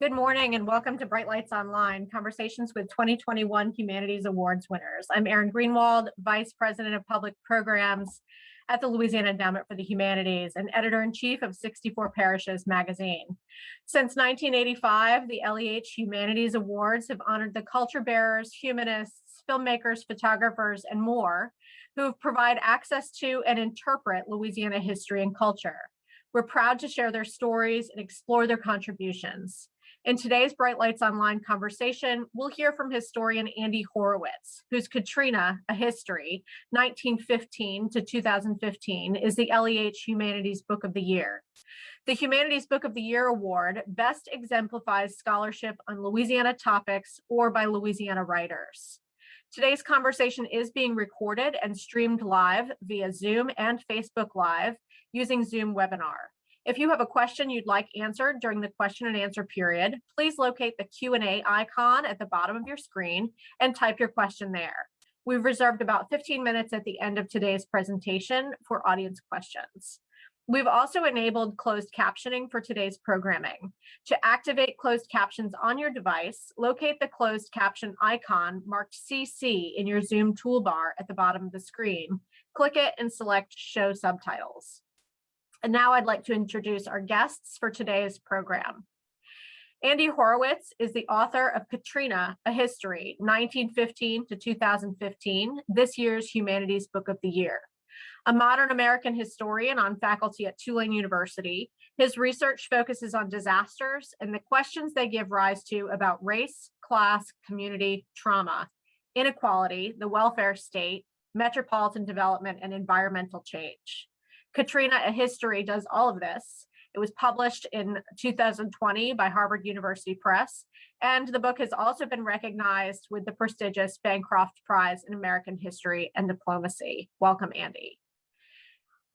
Good morning and welcome to Bright Lights Online, Conversations with 2021 Humanities Awards winners. I'm Erin Greenwald, Vice President of Public Programs at the Louisiana Endowment for the Humanities and Editor-in-Chief of 64 Parishes magazine. Since 1985, the LEH Humanities Awards have honored the culture bearers, humanists, filmmakers, photographers, and more who provide access to and interpret Louisiana history and culture. We're proud to share their stories and explore their contributions. In today's Bright Lights Online conversation, we'll hear from historian Andy Horowitz, whose Katrina, A History, 1915 to 2015, is the LEH Humanities Book of the Year. The Humanities Book of the Year Award best exemplifies scholarship on Louisiana topics or by Louisiana writers. Today's conversation is being recorded and streamed live via Zoom and Facebook Live using Zoom Webinar. If you have a question you'd like answered during the question and answer period, please locate the Q&A icon at the bottom of your screen and type your question there. We've reserved about 15 minutes at the end of today's presentation for audience questions. We've also enabled closed captioning for today's programming. To activate closed captions on your device, locate the closed caption icon marked CC in your Zoom toolbar at the bottom of the screen. Click it and select Show Subtitles. And now I'd like to introduce our guests for today's program. Andy Horowitz is the author of Katrina, A History, 1915 to 2015, this year's Humanities Book of the Year. A modern American historian on faculty at Tulane University, his research focuses on disasters and the questions they give rise to about race, class, community, trauma, inequality, the welfare state, metropolitan development, and environmental change. Katrina, A History does all of this. It was published in 2020 by Harvard University Press, and the book has also been recognized with the prestigious Bancroft Prize in American History and Diplomacy. Welcome, Andy.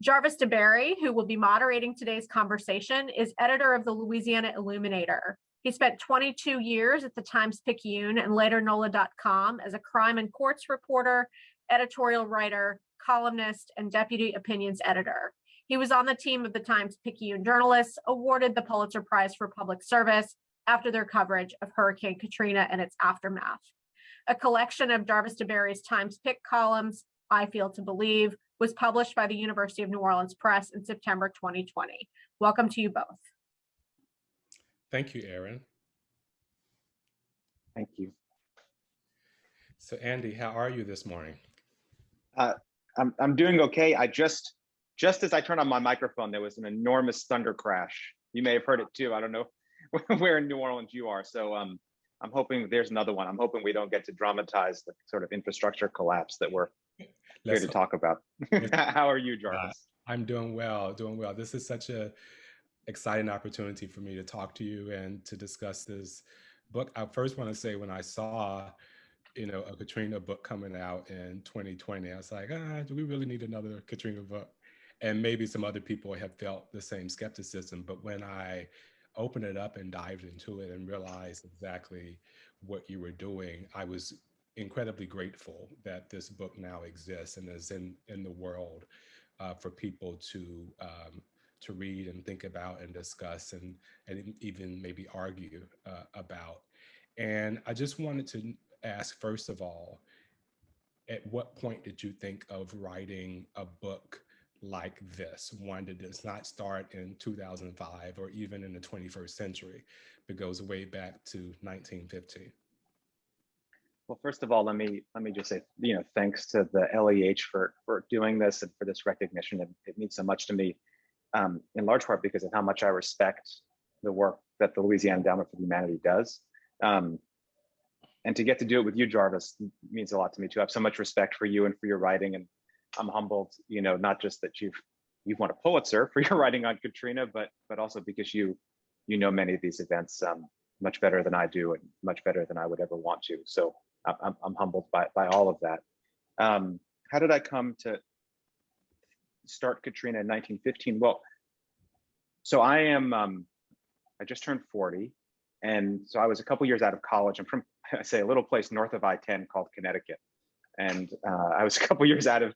Jarvis DeBerry, who will be moderating today's conversation, is editor of the Louisiana Illuminator. He spent 22 years at the Times-Picayune and later NOLA.com as a crime and courts reporter, editorial writer, columnist, and deputy opinions editor. He was on the team of the Times-Picayune journalists, awarded the Pulitzer Prize for Public Service after their coverage of Hurricane Katrina and its aftermath. A collection of Jarvis DeBerry's Times-Pic columns, I Feel to Believe, was published by the University of New Orleans Press in September 2020. Welcome to you both. Thank you, Erin. Thank you. So Andy, how are you this morning? I'm doing okay. I just as I turned on my microphone, there was an enormous thunder crash. You may have heard it too. I don't know where in New Orleans you are. So I'm hoping there's another one. I'm hoping we don't get to dramatize the sort of infrastructure collapse that we're here to talk about. How are you, Jarvis? I'm doing well, This is such a exciting opportunity for me to talk to you and to discuss this book. I first want to say when I saw a Katrina book coming out in 2020, I was like, do we really need another Katrina book? And maybe some other people have felt the same skepticism, but when I opened it up and dived into it and realized exactly what you were doing, I was incredibly grateful that this book now exists and is in the world for people to read and think about and discuss and even maybe argue about. And I just wanted to ask, first of all, at what point did you think of writing a book like this, one that does not start in 2005 or even in the 21st century, but goes way back to 1915? Well, first of all, let me just say, thanks to the LEH for doing this and for this recognition. It means so much to me, in large part because of how much I respect the work that the Louisiana Endowment for the Humanities does. And to get to do it with you, Jarvis, means a lot to me too. I have so much respect for you and for your writing, and I'm humbled, not just that you've won a Pulitzer for your writing on Katrina, but also because you know many of these events much better than I do and much better than I would ever want to. So I'm humbled by all of that. How did I come to start Katrina in 1915? Well, so I just turned 40. And so I was a couple years out of college. I'm from, I say, a little place north of I-10 called Connecticut. And I was a couple years out of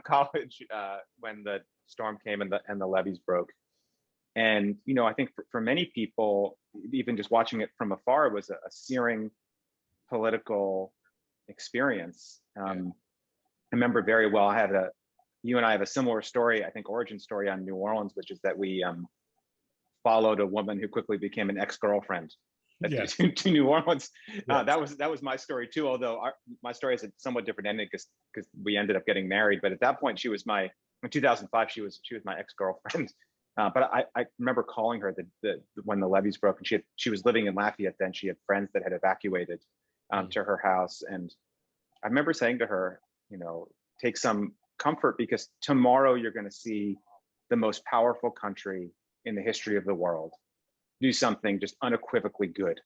college when the storm came and the levees broke. And, I think for many people, even just watching it from afar, it was a searing political experience. I remember very well, you and I have a similar story, I think origin story on New Orleans, which is that we followed a woman who quickly became an ex-girlfriend to New Orleans. Yes. That was my story too, although my story has a somewhat different ending because we ended up getting married. But at that point, in 2005, she was my ex-girlfriend. But I remember calling her when the levees broke, and she was living in Lafayette then. She had friends that had evacuated to her house, and I remember saying to her, take some comfort, because tomorrow you're going to see the most powerful country in the history of the world do something just unequivocally good.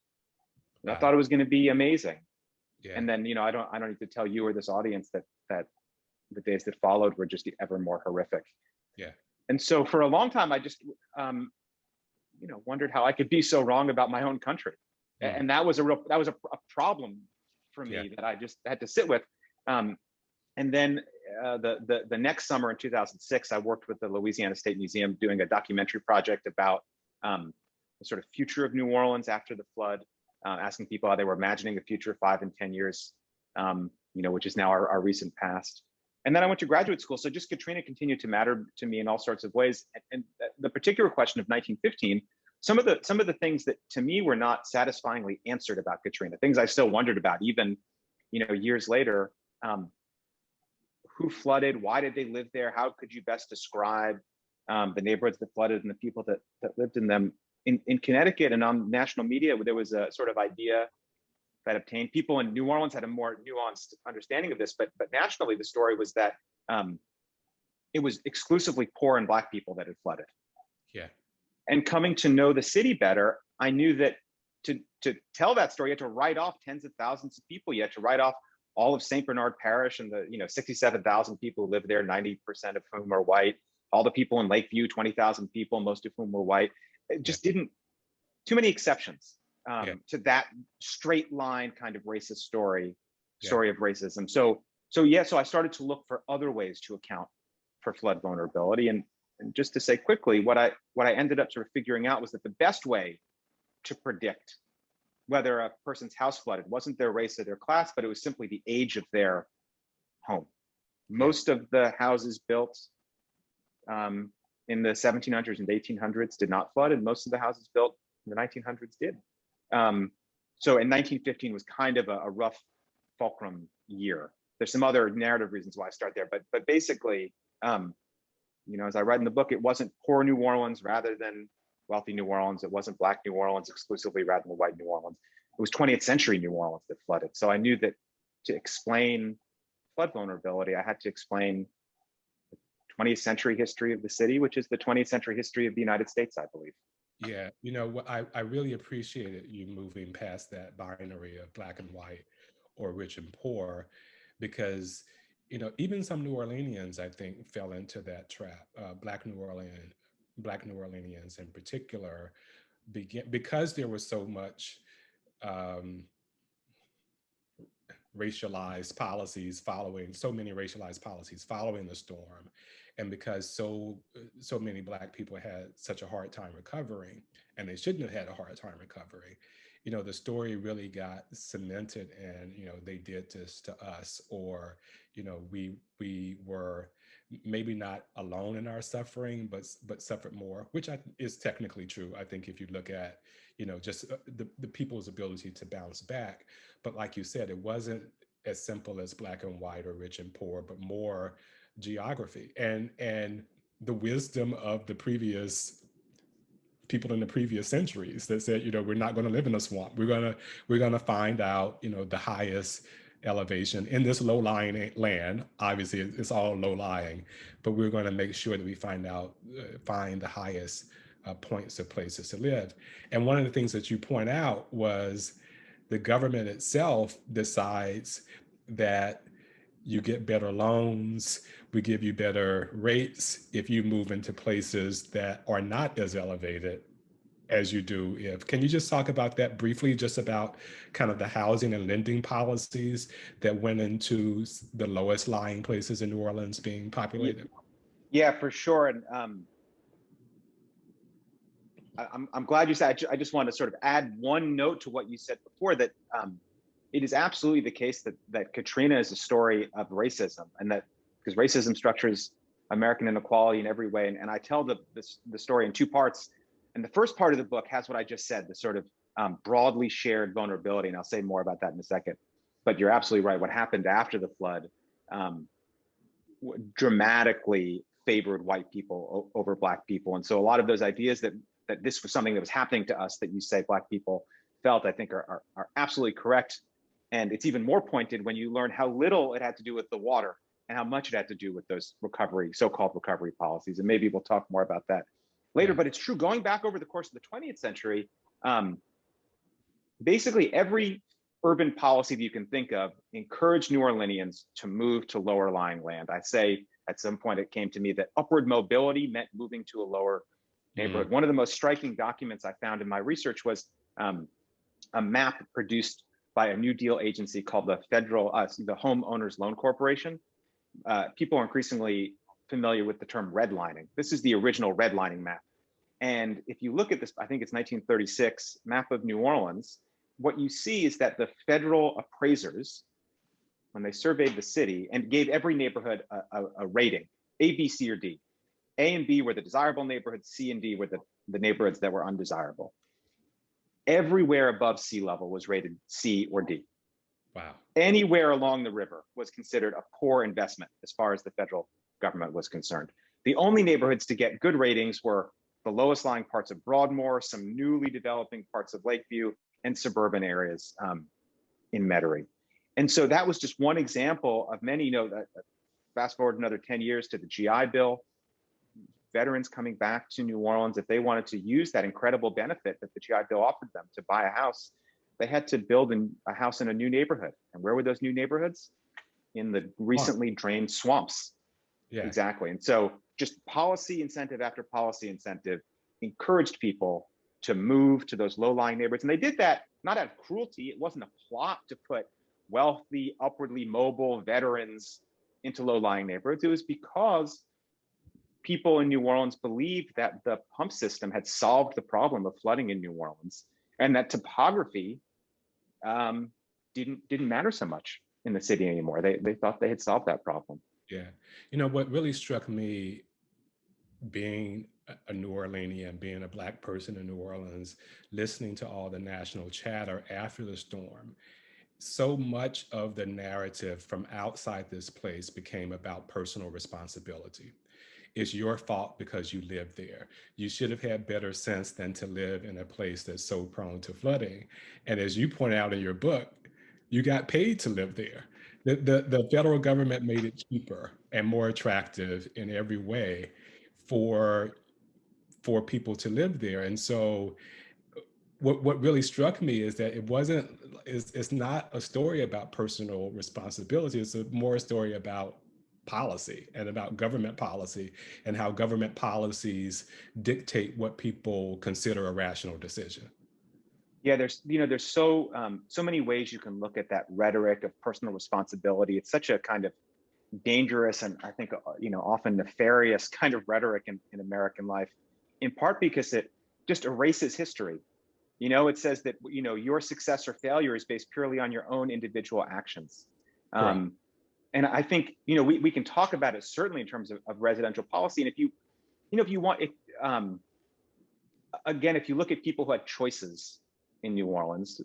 And I thought it was going to be amazing. Yeah. And then, I don't need to tell you or this audience that the days that followed were just ever more horrific. Yeah. And so for a long time, I just, wondered how I could be so wrong about my own country. And that was a problem for me that I just had to sit with. And then the next summer in 2006, I worked with the Louisiana State Museum doing a documentary project about the sort of future of New Orleans after the flood, asking people how they were imagining the future 5 and 10 years, which is now our recent past. And then I went to graduate school. So just Katrina continued to matter to me in all sorts of ways. And the particular question of 1915, some of the things that to me were not satisfyingly answered about Katrina, things I still wondered about, even, years later. Who flooded? Why did they live there? How could you best describe the neighborhoods that flooded and the people that lived in them? In Connecticut and on national media, there was a sort of idea that obtained. People in New Orleans had a more nuanced understanding of this, but nationally, the story was that it was exclusively poor and Black people that had flooded. Yeah. And coming to know the city better, I knew that to tell that story, you had to write off tens of thousands of people. You had to write off all of St. Bernard Parish and the 67,000 people who live there, 90% of whom are white. All the people in Lakeview, 20,000 people, most of whom were white. It just didn't. Too many exceptions to that straight line kind of racist story of racism. So I started to look for other ways to account for flood vulnerability. And just to say quickly, what I ended up sort of figuring out was that the best way to predict whether a person's house flooded wasn't their race or their class, but it was simply the age of their home. Most of the houses built in the 1700s and 1800s did not flood, and most of the houses built in the 1900s did. So in 1915 was kind of a rough fulcrum year. There's some other narrative reasons why I start there, but basically, as I write in the book, it wasn't poor New Orleans rather than wealthy New Orleans. It wasn't Black New Orleans exclusively rather than white New Orleans. It was 20th century New Orleans that flooded. So I knew that to explain flood vulnerability, I had to explain the 20th century history of the city, which is the 20th century history of the United States, I believe. Yeah, what I really appreciated you moving past that binary of Black and white or rich and poor, because even some New Orleanians, I think, fell into that trap. Black New Orleanians in particular, because there was so much racialized policies following the storm, and because so many Black people had such a hard time recovering, and they shouldn't have had a hard time recovering, the story really got cemented, and they did this to us, or we were maybe not alone in our suffering, but suffered more, which is technically true. I think if you look at just the people's ability to bounce back. But like you said, it wasn't as simple as Black and white or rich and poor, but more geography and the wisdom of the previous people in the previous centuries that said, we're not going to live in a swamp. We're going to find out, the highest elevation in this low-lying land. Obviously, it's all low-lying, but we're going to make sure that we find the highest points of places to live. And one of the things that you point out was the government itself decides that you get better loans, we give you better rates if you move into places that are not as elevated as you do if. Can you just talk about that briefly, just about kind of the housing and lending policies that went into the lowest lying places in New Orleans being populated? Yeah, for sure. And I'm glad you said. I just want to sort of add one note to what you said before, that it is absolutely the case that Katrina is a story of racism, and that because racism structures American inequality in every way. And I tell the story in two parts. And the first part of the book has what I just said, the sort of broadly shared vulnerability. And I'll say more about that in a second. But you're absolutely right. What happened after the flood dramatically favored white people over Black people. And so a lot of those ideas that this was something that was happening to us that you say Black people felt, I think are absolutely correct. And it's even more pointed when you learn how little it had to do with the water and how much it had to do with those so-called recovery policies. And maybe we'll talk more about that later, but it's true. Going back over the course of the 20th century, basically every urban policy that you can think of encouraged New Orleanians to move to lower lying land. I say at some point it came to me that upward mobility meant moving to a lower neighborhood. One of the most striking documents I found in my research was a map produced by a New Deal agency called the the Homeowners Loan Corporation. People are increasingly familiar with the term redlining. This is the original redlining map. And if you look at this, I think it's 1936 map of New Orleans, what you see is that the federal appraisers, when they surveyed the city and gave every neighborhood a rating, A, B, C, or D. A and B were the desirable neighborhoods, C and D were the neighborhoods that were undesirable. Everywhere above sea level was rated C or D. Wow. Anywhere along the river was considered a poor investment as far as the federal government was concerned. The only neighborhoods to get good ratings were the lowest lying parts of Broadmoor, some newly developing parts of Lakeview, and suburban areas in Metairie. And so that was just one example of many. Fast forward another 10 years to the GI Bill, veterans coming back to New Orleans, if they wanted to use that incredible benefit that the GI Bill offered them to buy a house, they had to build a house in a new neighborhood. And where were those new neighborhoods? In the recently drained swamps. Yeah, exactly. And so just policy incentive after policy incentive encouraged people to move to those low-lying neighborhoods. And they did that not out of cruelty. It wasn't a plot to put wealthy, upwardly mobile veterans into low-lying neighborhoods. It was because people in New Orleans believed that the pump system had solved the problem of flooding in New Orleans, and that topography didn't matter so much in the city anymore. They thought they had solved that problem. yeah. What really struck me, being a New Orleanian, being a Black person in New Orleans, listening to all the national chatter after the storm, so much of the narrative from outside this place became about personal responsibility. It's your fault because you live there. You should have had better sense than to live in a place that's so prone to flooding. And as you point out in your book, you got paid to live there. The federal government made it cheaper and more attractive in every way for people to live there. And so what really struck me is that it's not a story about personal responsibility. It's more a story about policy and about government policy and how government policies dictate what people consider a rational decision. Yeah, there's so many ways you can look at that rhetoric of personal responsibility. It's such a kind of dangerous and I think often nefarious kind of rhetoric in American life, in part because it just erases history. It says that your success or failure is based purely on your own individual actions. And I think we can talk about it certainly in terms of residential policy. And if you want, again, if you look at people who had choices in New Orleans,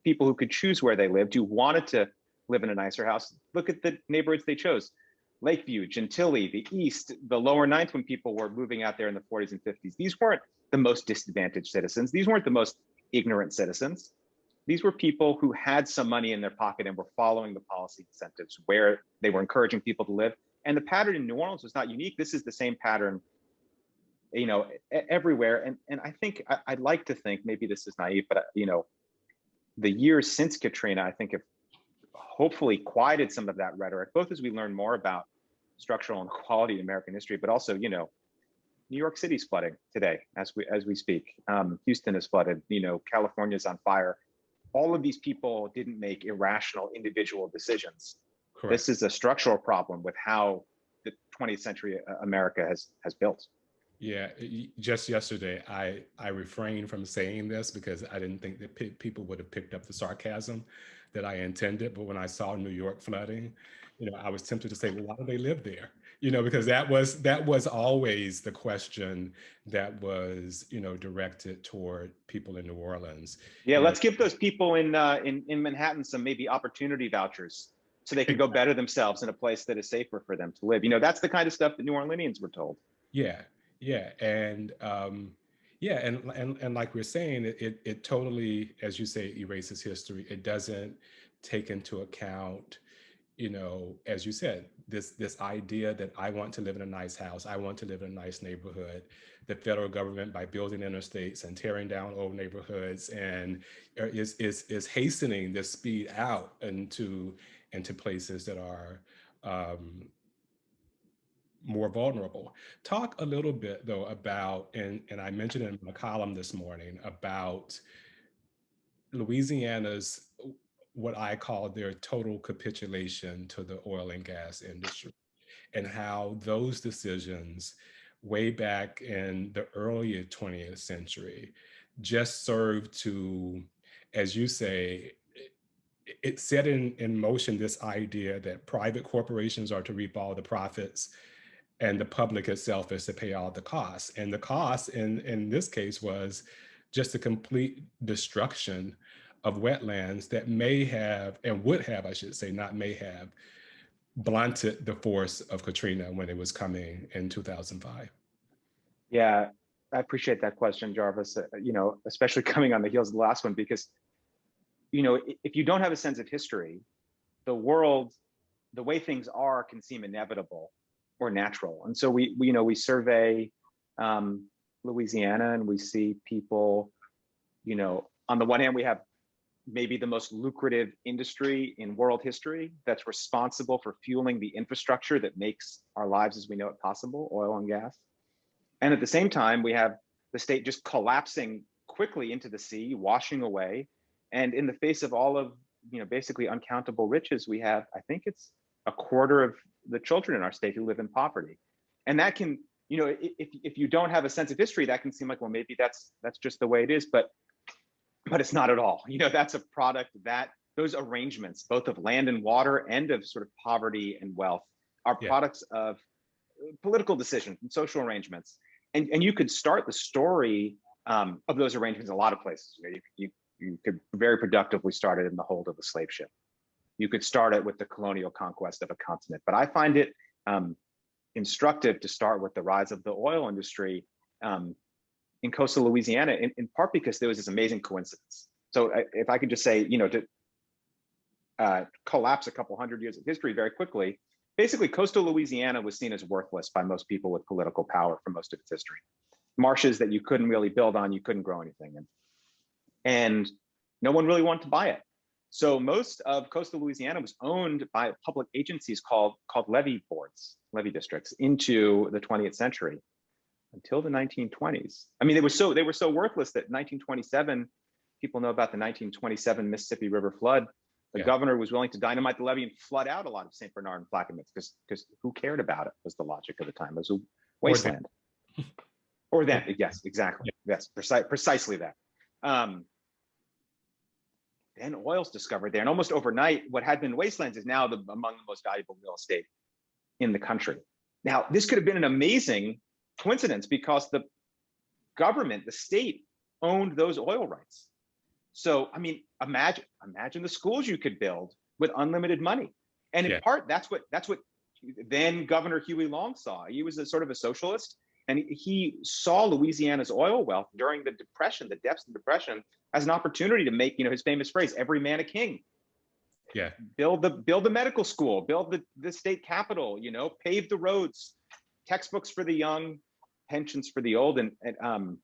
people who could choose where they lived, who wanted to live in a nicer house, look at the neighborhoods they chose. Lakeview, Gentilly, the East, the lower Ninth, when people were moving out there in the 40s and 50s. These weren't the most disadvantaged citizens. These weren't the most ignorant citizens. These were people who had some money in their pocket and were following the policy incentives where they were encouraging people to live. And the pattern in New Orleans was not unique. This is the same pattern, everywhere. And I think I'd like to think, maybe this is naive, but the years since Katrina, I think have hopefully quieted some of that rhetoric, both as we learn more about structural inequality in American history, but also, New York City's flooding today as we speak. Houston is flooded. California's on fire. All of these people didn't make irrational individual decisions. Correct. This is a structural problem with how the 20th century America has built. Yeah, just yesterday, I refrained from saying this because I didn't think that people would have picked up the sarcasm that I intended. But when I saw New York flooding, I was tempted to say, well, why do they live there? Because that was always the question that was, directed toward people in New Orleans. Yeah, You know, let's give those people in Manhattan some maybe opportunity vouchers so they can go better themselves in a place that is safer for them to live. That's the kind of stuff that New Orleanians were told. Yeah, yeah, and like we're saying, it totally, as you say, erases history. It doesn't take into account, as you said, this idea that I want to live in a nice house, I want to live in a nice neighborhood. The federal government, by building interstates and tearing down old neighborhoods, and is hastening this speed out into places that are more vulnerable. Talk a little bit though about, and I mentioned in my column this morning, about Louisiana's, what I call their total capitulation to the oil and gas industry, and how those decisions way back in the early 20th century just served to, as you say, it set in motion this idea that private corporations are to reap all the profits and the public itself is to pay all the costs. And the cost in this case was just a complete destruction of wetlands that may have, and would have, I should say, not may have, blunted the force of Katrina when it was coming in 2005. Yeah, I appreciate that question, Jarvis. Especially coming on the heels of the last one, because if you don't have a sense of history, the world, the way things are, can seem inevitable or natural. And so we survey Louisiana, and we see people. On the one hand, we have maybe the most lucrative industry in world history that's responsible for fueling the infrastructure that makes our lives as we know it possible, oil and gas. And at the same time, we have the state just collapsing quickly into the sea, washing away. And in the face of all of, basically uncountable riches, we have, I think it's a quarter of the children in our state who live in poverty. And that can, if you don't have a sense of history, that can seem like, well, maybe that's just the way it is, but it's not at all. That's a product that those arrangements, both of land and water and of sort of poverty and wealth, are products of political decisions and social arrangements. And you could start the story of those arrangements in a lot of places. You could very productively start it in the hold of a slave ship. You could start it with the colonial conquest of a continent. But I find it instructive to start with the rise of the oil industry in coastal Louisiana, in part because there was this amazing coincidence. So if I could just say, to collapse a couple hundred years of history very quickly, basically coastal Louisiana was seen as worthless by most people with political power for most of its history. Marshes that you couldn't really build on, you couldn't grow anything in. And no one really wanted to buy it. So most of coastal Louisiana was owned by public agencies called levee boards, levee districts, into the 20th century, until the 1920s. I mean, they were so worthless that 1927, people know about the 1927 Mississippi River flood. The governor was willing to dynamite the levee and flood out a lot of St. Bernard and Plaquemines because who cared about it, was the logic of the time. It was a wasteland. Or then, yes, exactly. Yes, precisely that. Then oil's discovered there, and almost overnight, what had been wastelands is now among the most valuable real estate in the country. Now, this could have been an amazing coincidence because the government, the state, owned those oil rights. So, I mean, imagine the schools you could build with unlimited money. And in part, that's what then Governor Huey Long saw. He was a sort of a socialist, and he saw Louisiana's oil wealth during the Depression, the depths of the Depression, as an opportunity to make, his famous phrase, "Every man a king." Yeah. Build the medical school, build the state capitol, pave the roads, textbooks for the young, pensions for the old. And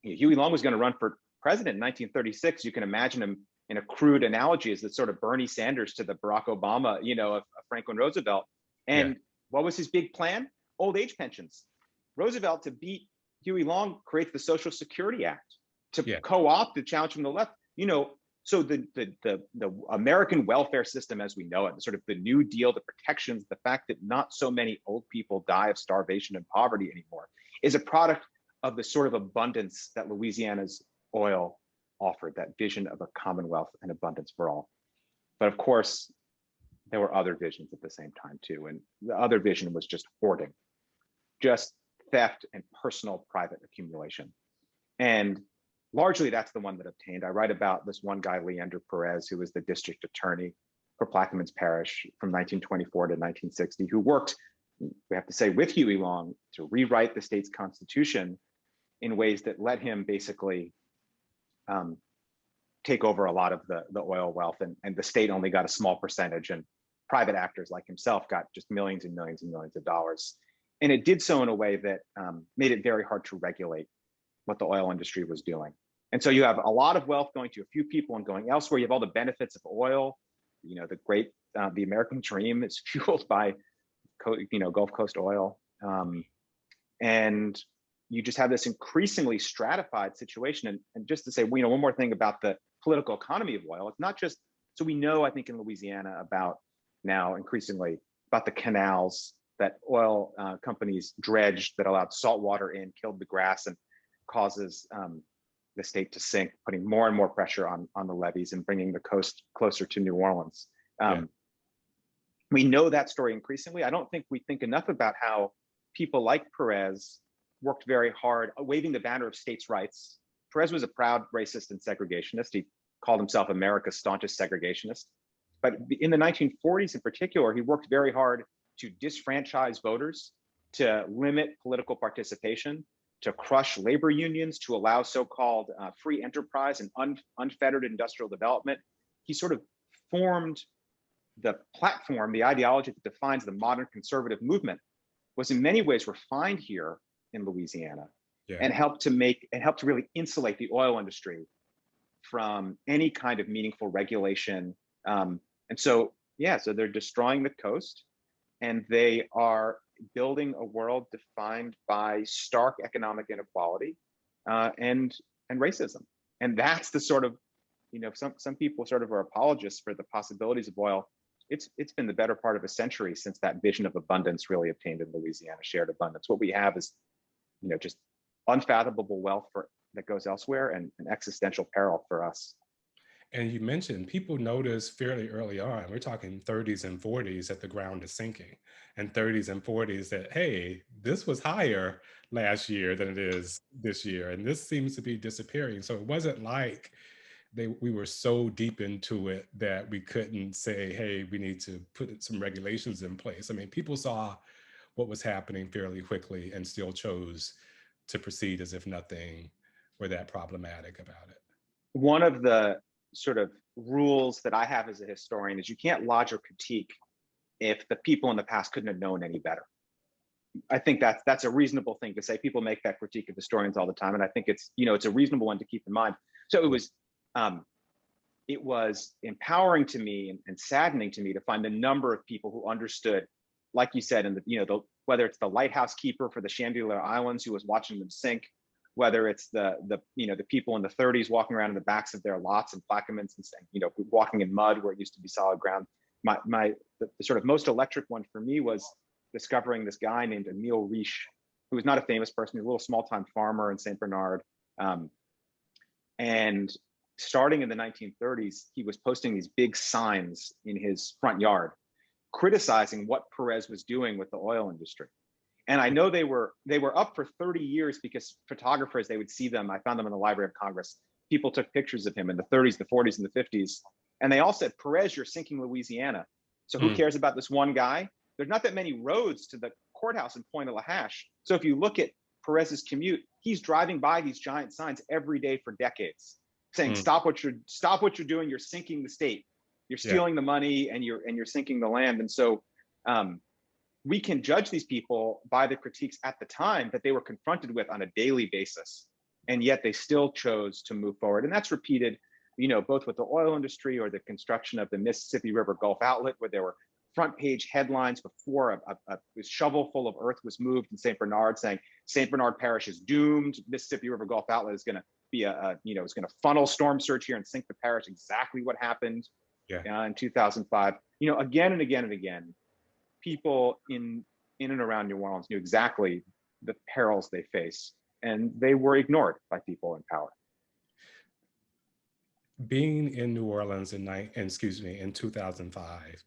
Huey Long was going to run for president in 1936. You can imagine him in a crude analogy as the sort of Bernie Sanders to the Barack Obama, of Franklin Roosevelt. And what was his big plan? Old age pensions. Roosevelt, to beat Huey Long, creates the Social Security Act to co-opt the challenge from the left. So the American welfare system as we know it, the sort of the New Deal, the protections, the fact that not so many old people die of starvation and poverty anymore, is a product of the sort of abundance that Louisiana's oil offered, that vision of a commonwealth and abundance for all. But of course, there were other visions at the same time too. And the other vision was just hoarding, just theft and personal private accumulation. And largely that's the one that obtained. I write about this one guy, Leander Perez, who was the district attorney for Plaquemines Parish from 1924 to 1960, who worked, we have to say, with Huey Long to rewrite the state's constitution in ways that let him basically take over a lot of the oil wealth, and the state only got a small percentage, and private actors like himself got just millions and millions and millions of dollars. And it did so in a way that made it very hard to regulate what the oil industry was doing. And so you have a lot of wealth going to a few people and going elsewhere. You have all the benefits of oil. You know, the American dream is fueled by, Gulf Coast oil. And you just have this increasingly stratified situation. And just to say, one more thing about the political economy of oil, it's not just, so we know, I think in Louisiana about now increasingly about the canals that oil companies dredged that allowed salt water in, killed the grass, and causes the state to sink, putting more and more pressure on the levees and bringing the coast closer to New Orleans. We know that story increasingly. I don't think we think enough about how people like Perez worked very hard, waving the banner of states' rights. Perez was a proud racist and segregationist. He called himself America's staunchest segregationist. But in the 1940s in particular, he worked very hard to disfranchise voters, to limit political participation, to crush labor unions, to allow so-called free enterprise and unfettered industrial development. He sort of formed the platform, the ideology that defines the modern conservative movement, was in many ways refined here in Louisiana, and helped to really insulate the oil industry from any kind of meaningful regulation. And so they're destroying the coast, and they are building a world defined by stark economic inequality and racism. And that's the sort of, some people sort of are apologists for the possibilities of oil. It's been the better part of a century since that vision of abundance really obtained in Louisiana, shared abundance. What we have is, just unfathomable wealth that goes elsewhere, and an existential peril for us. And you mentioned people noticed fairly early on, we're talking 30s and 40s, that the ground is sinking, and 30s and 40s that, hey, this was higher last year than it is this year, and this seems to be disappearing. So it wasn't like we were so deep into it that we couldn't say, hey, we need to put some regulations in place. I mean, people saw what was happening fairly quickly and still chose to proceed as if nothing were that problematic about it. One of the sort of rules that I have as a historian is you can't lodge or critique if the people in the past couldn't have known any better. I think that's a reasonable thing to say. People make that critique of historians all the time, and I think it's a reasonable one to keep in mind. So it was empowering to me and saddening to me to find the number of people who understood, like you said, and whether it's the lighthouse keeper for the Chandelier Islands who was watching them sink, whether it's the people in the 30s walking around in the backs of their lots in Plaquemines and saying, walking in mud where it used to be solid ground. The sort of most electric one for me was discovering this guy named Emile Riche, who was not a famous person, he was a little small-time farmer in St. Bernard. And starting in the 1930s, he was posting these big signs in his front yard, criticizing what Perez was doing with the oil industry. And I know they were up for 30 years because photographers, they would see them. I found them in the Library of Congress. People took pictures of him in the 30s, the 40s, and the 50s. And they all said, Perez, you're sinking Louisiana. So who cares about this one guy? There's not that many roads to the courthouse in Pointe-a-la-Hache. So if you look at Perez's commute, he's driving by these giant signs every day for decades, saying, stop what you're doing. You're sinking the state. You're stealing the money, and you're sinking the land. And so we can judge these people by the critiques at the time that they were confronted with on a daily basis, and yet they still chose to move forward. And that's repeated, both with the oil industry or the construction of the Mississippi River Gulf Outlet, where there were front page headlines before a shovel full of earth was moved in St. Bernard saying St. Bernard Parish is doomed. Mississippi River Gulf Outlet is going to be it was going to funnel storm surge here and sink the parish. Exactly what happened in 2005. Again and again and again, people in and around New Orleans knew exactly the perils they face, and they were ignored by people in power. Being in New Orleans in 2005,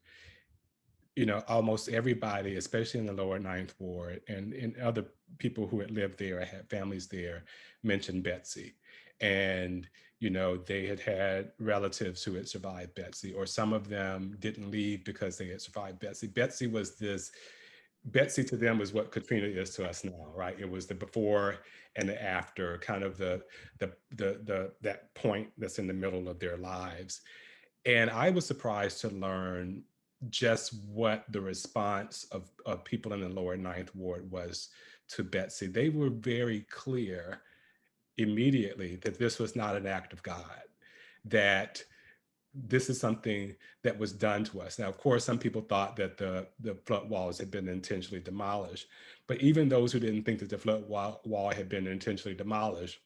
almost everybody, especially in the lower Ninth Ward and other people who had lived there or had families there, mentioned Betsy. And, they had relatives who had survived Betsy, or some of them didn't leave because they had survived Betsy. Betsy to them was what Katrina is to us now, right? It was the before and the after, kind of that point that's in the middle of their lives. And I was surprised to learn just what the response of people in the lower Ninth Ward was to Betsy. They were very clear immediately that this was not an act of God, that this is something that was done to us. Now, of course, some people thought that the flood walls had been intentionally demolished, but even those who didn't think that the flood wall had been intentionally demolished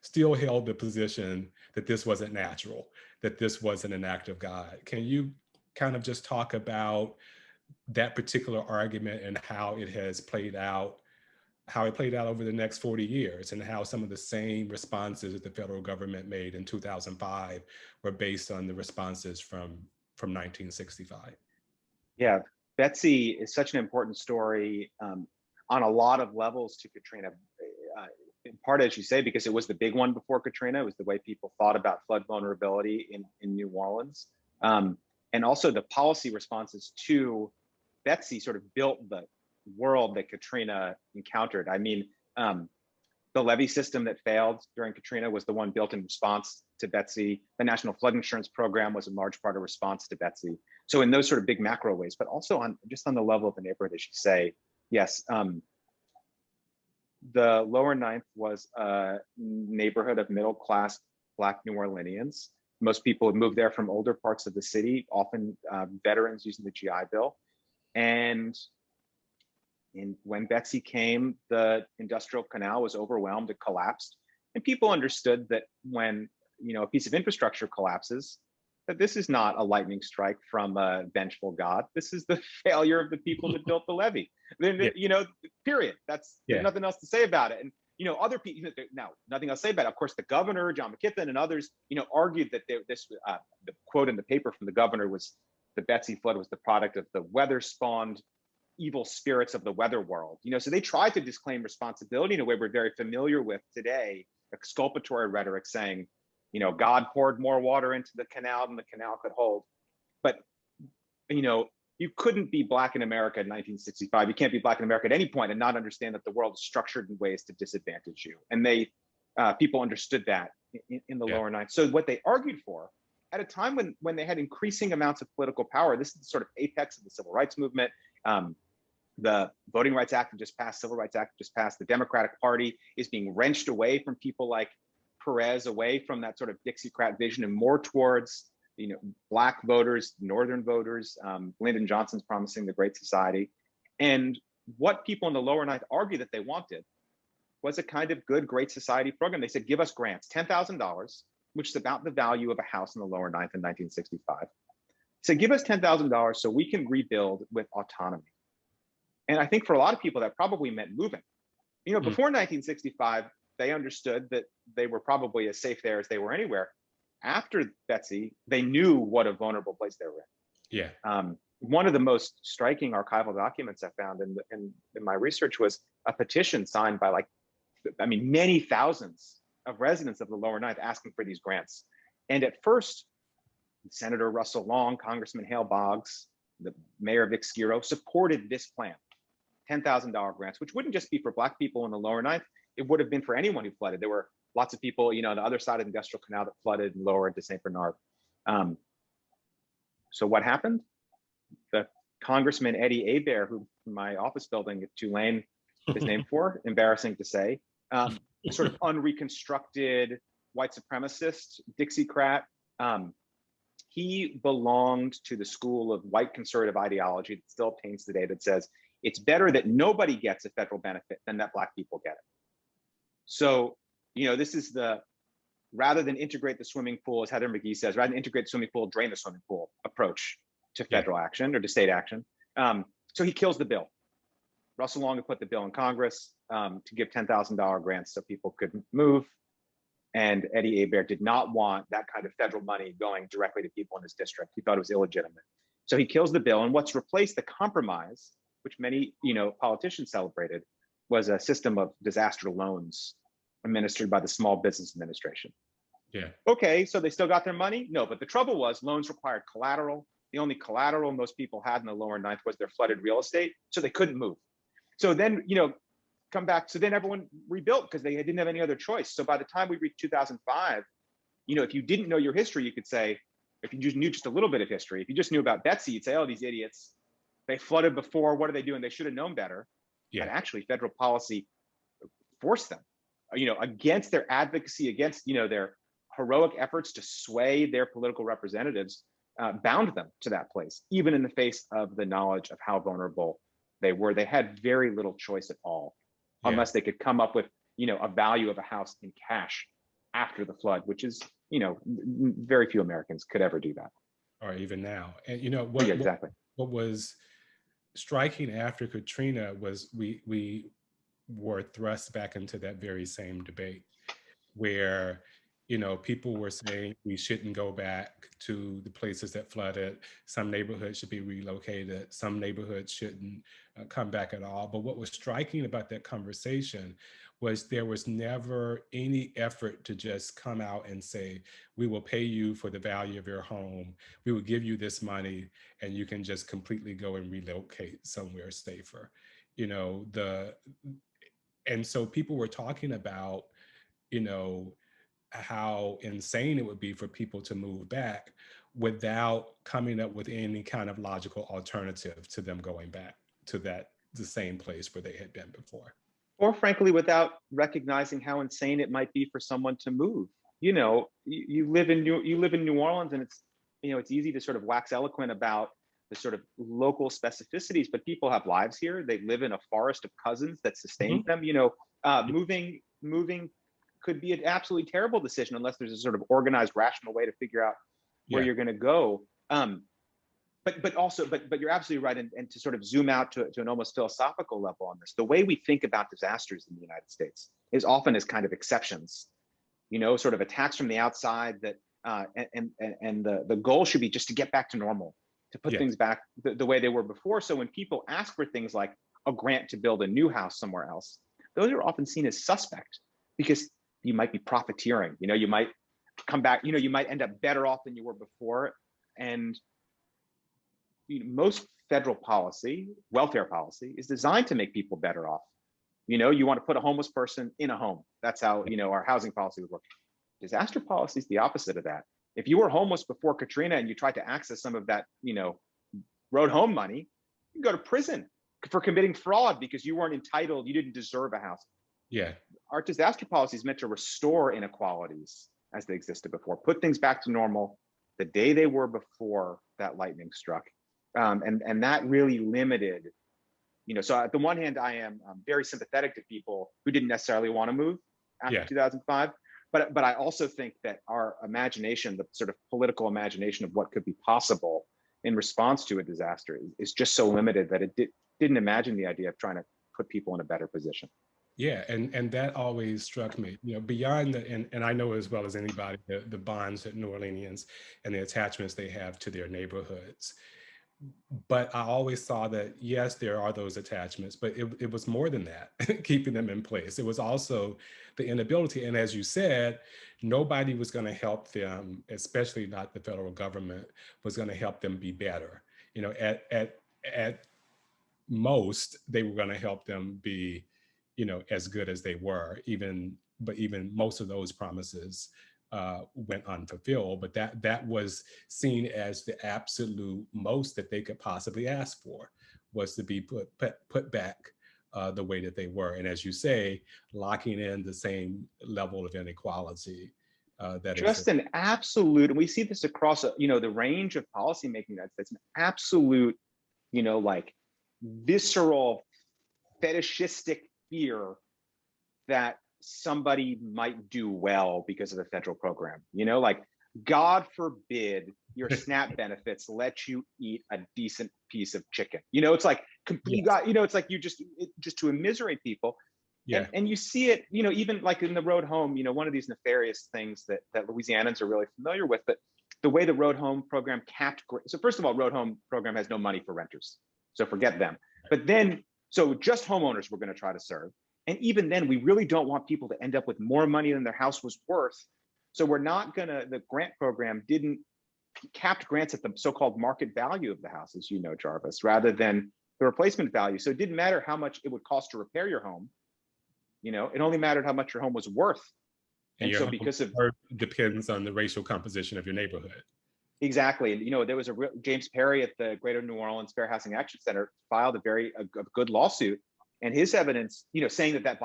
still held the position that this wasn't natural, that this wasn't an act of God. Can you kind of just talk about that particular argument and how it has played out, over the next 40 years, and how some of the same responses that the federal government made in 2005 were based on the responses from 1965? Yeah, Betsy is such an important story on a lot of levels to Katrina. In part, as you say, because it was the big one before Katrina. It was the way people thought about flood vulnerability in New Orleans. And also the policy responses to Betsy sort of built the world that Katrina encountered. I mean, the levee system that failed during Katrina was the one built in response to Betsy. The National Flood Insurance Program was in large part a response to Betsy. So in those sort of big macro ways, but also on the level of the neighborhood, as you say, yes, the lower Ninth was a neighborhood of middle-class Black New Orleanians. Most people had moved there from older parts of the city, often veterans using the GI Bill. And when Betsy came, the industrial canal was overwhelmed, it collapsed. And people understood that when a piece of infrastructure collapses, that this is not a lightning strike from a vengeful God. This is the failure of the people that built the levee. Then, period. There's nothing else to say about it. And other people, now nothing else to say about it. Of course, the governor, John McKippen, and others, argued that the quote in the paper from the governor was the Betsy flood was the product of the weather-spawned evil spirits of the weather world. So they tried to disclaim responsibility in a way we're very familiar with today, exculpatory rhetoric saying, God poured more water into the canal than the canal could hold. But, you couldn't be Black in America in 1965. You can't be Black in America at any point and not understand that the world is structured in ways to disadvantage you. And people understood that in the lower Ninth. So what they argued for at a time when they had increasing amounts of political power, this is the sort of apex of the civil rights movement. The Voting Rights Act just passed, Civil Rights Act just passed. The Democratic Party is being wrenched away from people like Perez, away from that sort of Dixiecrat vision and more towards Black voters, Northern voters. Lyndon Johnson's promising the Great Society. And what people in the lower Ninth argued that they wanted was a kind of good Great Society program. They said, give us grants, $10,000, which is about the value of a house in the lower Ninth in 1965. So give us $10,000 so we can rebuild with autonomy. And I think for a lot of people, that probably meant moving. Before 1965, they understood that they were probably as safe there as they were anywhere. After Betsy, they knew what a vulnerable place they were in. Yeah. One of the most striking archival documents I found in my research was a petition signed by many thousands of residents of the lower Ninth asking for these grants. And at first, Senator Russell Long, Congressman Hale Boggs, the mayor Vic Skiro supported this plan, $10,000 grants, which wouldn't just be for Black people in the lower Ninth. It would have been for anyone who flooded. There were lots of people, on the other side of the Industrial Canal that flooded and lower into St. Bernard. So what happened? The Congressman Eddie Hebert, who my office building at Tulane is named for, embarrassing to say, sort of unreconstructed white supremacist, Dixiecrat. He belonged to the school of white conservative ideology that still obtains today that says it's better that nobody gets a federal benefit than that Black people get it. So, this is the rather than integrate the swimming pool, as Heather McGee says, rather than integrate the swimming pool, drain the swimming pool approach to federal action or to state action. So he kills the bill. Russell Long had put the bill in Congress to give $10,000 grants so people could move. And Eddie Hebert did not want that kind of federal money going directly to people in his district. He thought it was illegitimate. So he kills the bill. And what's replaced the compromise, which many politicians celebrated, was a system of disaster loans administered by the Small Business Administration. Yeah. Okay, so they still got their money? No, but the trouble was loans required collateral. The only collateral most people had in the lower ninth was their flooded real estate, so they couldn't move. So then, come back. So then everyone rebuilt because they didn't have any other choice. So by the time we reached 2005, if you didn't know your history, you could say, if you just knew just a little bit of history, if you just knew about Betsy, you'd say, oh, these idiots, they flooded before, what are they doing? They should have known better. Yeah. But actually federal policy forced them, against their advocacy, against, their heroic efforts to sway their political representatives, bound them to that place, even in the face of the knowledge of how vulnerable they were. They had very little choice at all, unless they could come up with, a value of a house in cash after the flood, which is, very few Americans could ever do that. Or even now. And exactly. What was striking after Katrina was we were thrust back into that very same debate where people were saying we shouldn't go back to the places that flooded. Some neighborhoods should be relocated. Some neighborhoods shouldn't come back at all. But what was striking about that conversation was there was never any effort to just come out and say, we will pay you for the value of your home. We will give you this money and you can just completely go and relocate somewhere safer. And so people were talking about, how insane it would be for people to move back without coming up with any kind of logical alternative to them going back to the same place where they had been before. Or frankly, without recognizing how insane it might be for someone to move. You live in New Orleans, and it's easy to sort of wax eloquent about the sort of local specificities, but people have lives here. They live in a forest of cousins that sustain them. Moving could be an absolutely terrible decision unless there's a sort of organized, rational way to figure out where you're going to go. But you're absolutely right. And to sort of zoom out to an almost philosophical level on this, the way we think about disasters in the United States is often as kind of exceptions, sort of attacks from the outside that, and the goal should be just to get back to normal, to put things back the way they were before. So when people ask for things like a grant to build a new house somewhere else, those are often seen as suspect because you might be profiteering, you might come back, you might end up better off than you were before. And most federal policy, welfare policy, is designed to make people better off. You want to put a homeless person in a home. That's how, our housing policy would work. Disaster policy is the opposite of that. If you were homeless before Katrina and you tried to access some of that, road home money, you can go to prison for committing fraud because you weren't entitled, you didn't deserve a house. Yeah. Our disaster policy is meant to restore inequalities as they existed before, put things back to normal the day they were before that lightning struck. And that really limited, so at the one hand, I am very sympathetic to people who didn't necessarily want to move after 2005. But I also think that our imagination, the sort of political imagination of what could be possible in response to a disaster is just so limited that it didn't imagine the idea of trying to put people in a better position. Yeah, and that always struck me, beyond and I know as well as anybody, the bonds that New Orleanians and the attachments they have to their neighborhoods. But I always saw that, yes, there are those attachments, but it was more than that, keeping them in place. It was also the inability. And as you said, nobody was going to help them, especially not the federal government, was going to help them be better. At most, they were going to help them be, as good as they were, even most of those promises went unfulfilled, but that was seen as the absolute most that they could possibly ask for, was to be put back the way that they were. And as you say, locking in the same level of inequality that just an absolute, and we see this across the range of policymaking, that's an absolute, like visceral fetishistic fear that somebody might do well because of a federal program. You know, like, God forbid your SNAP benefits let you eat a decent piece of chicken. You know, it's like you got, you know, it's like you just to immiserate people. Yeah. And you see it, you know, even like in the road home, you know, one of these nefarious things that Louisianans are really familiar with, but the way the road home program capped. So first of all, road home program has no money for renters. So forget them. But then, so just homeowners we're going to try to serve. And even then, we really don't want people to end up with more money than their house was worth. So we're not gonna, the grant program didn't capped grants at the so-called market value of the house, as you know, Jarvis, rather than the replacement value. So it didn't matter how much it would cost to repair your home. You know, it only mattered how much your home was worth. And so because of, depends on the racial composition of your neighborhood. Exactly. And, you know, there was James Perry at the Greater New Orleans Fair Housing Action Center filed a good lawsuit. And his evidence, you know, saying that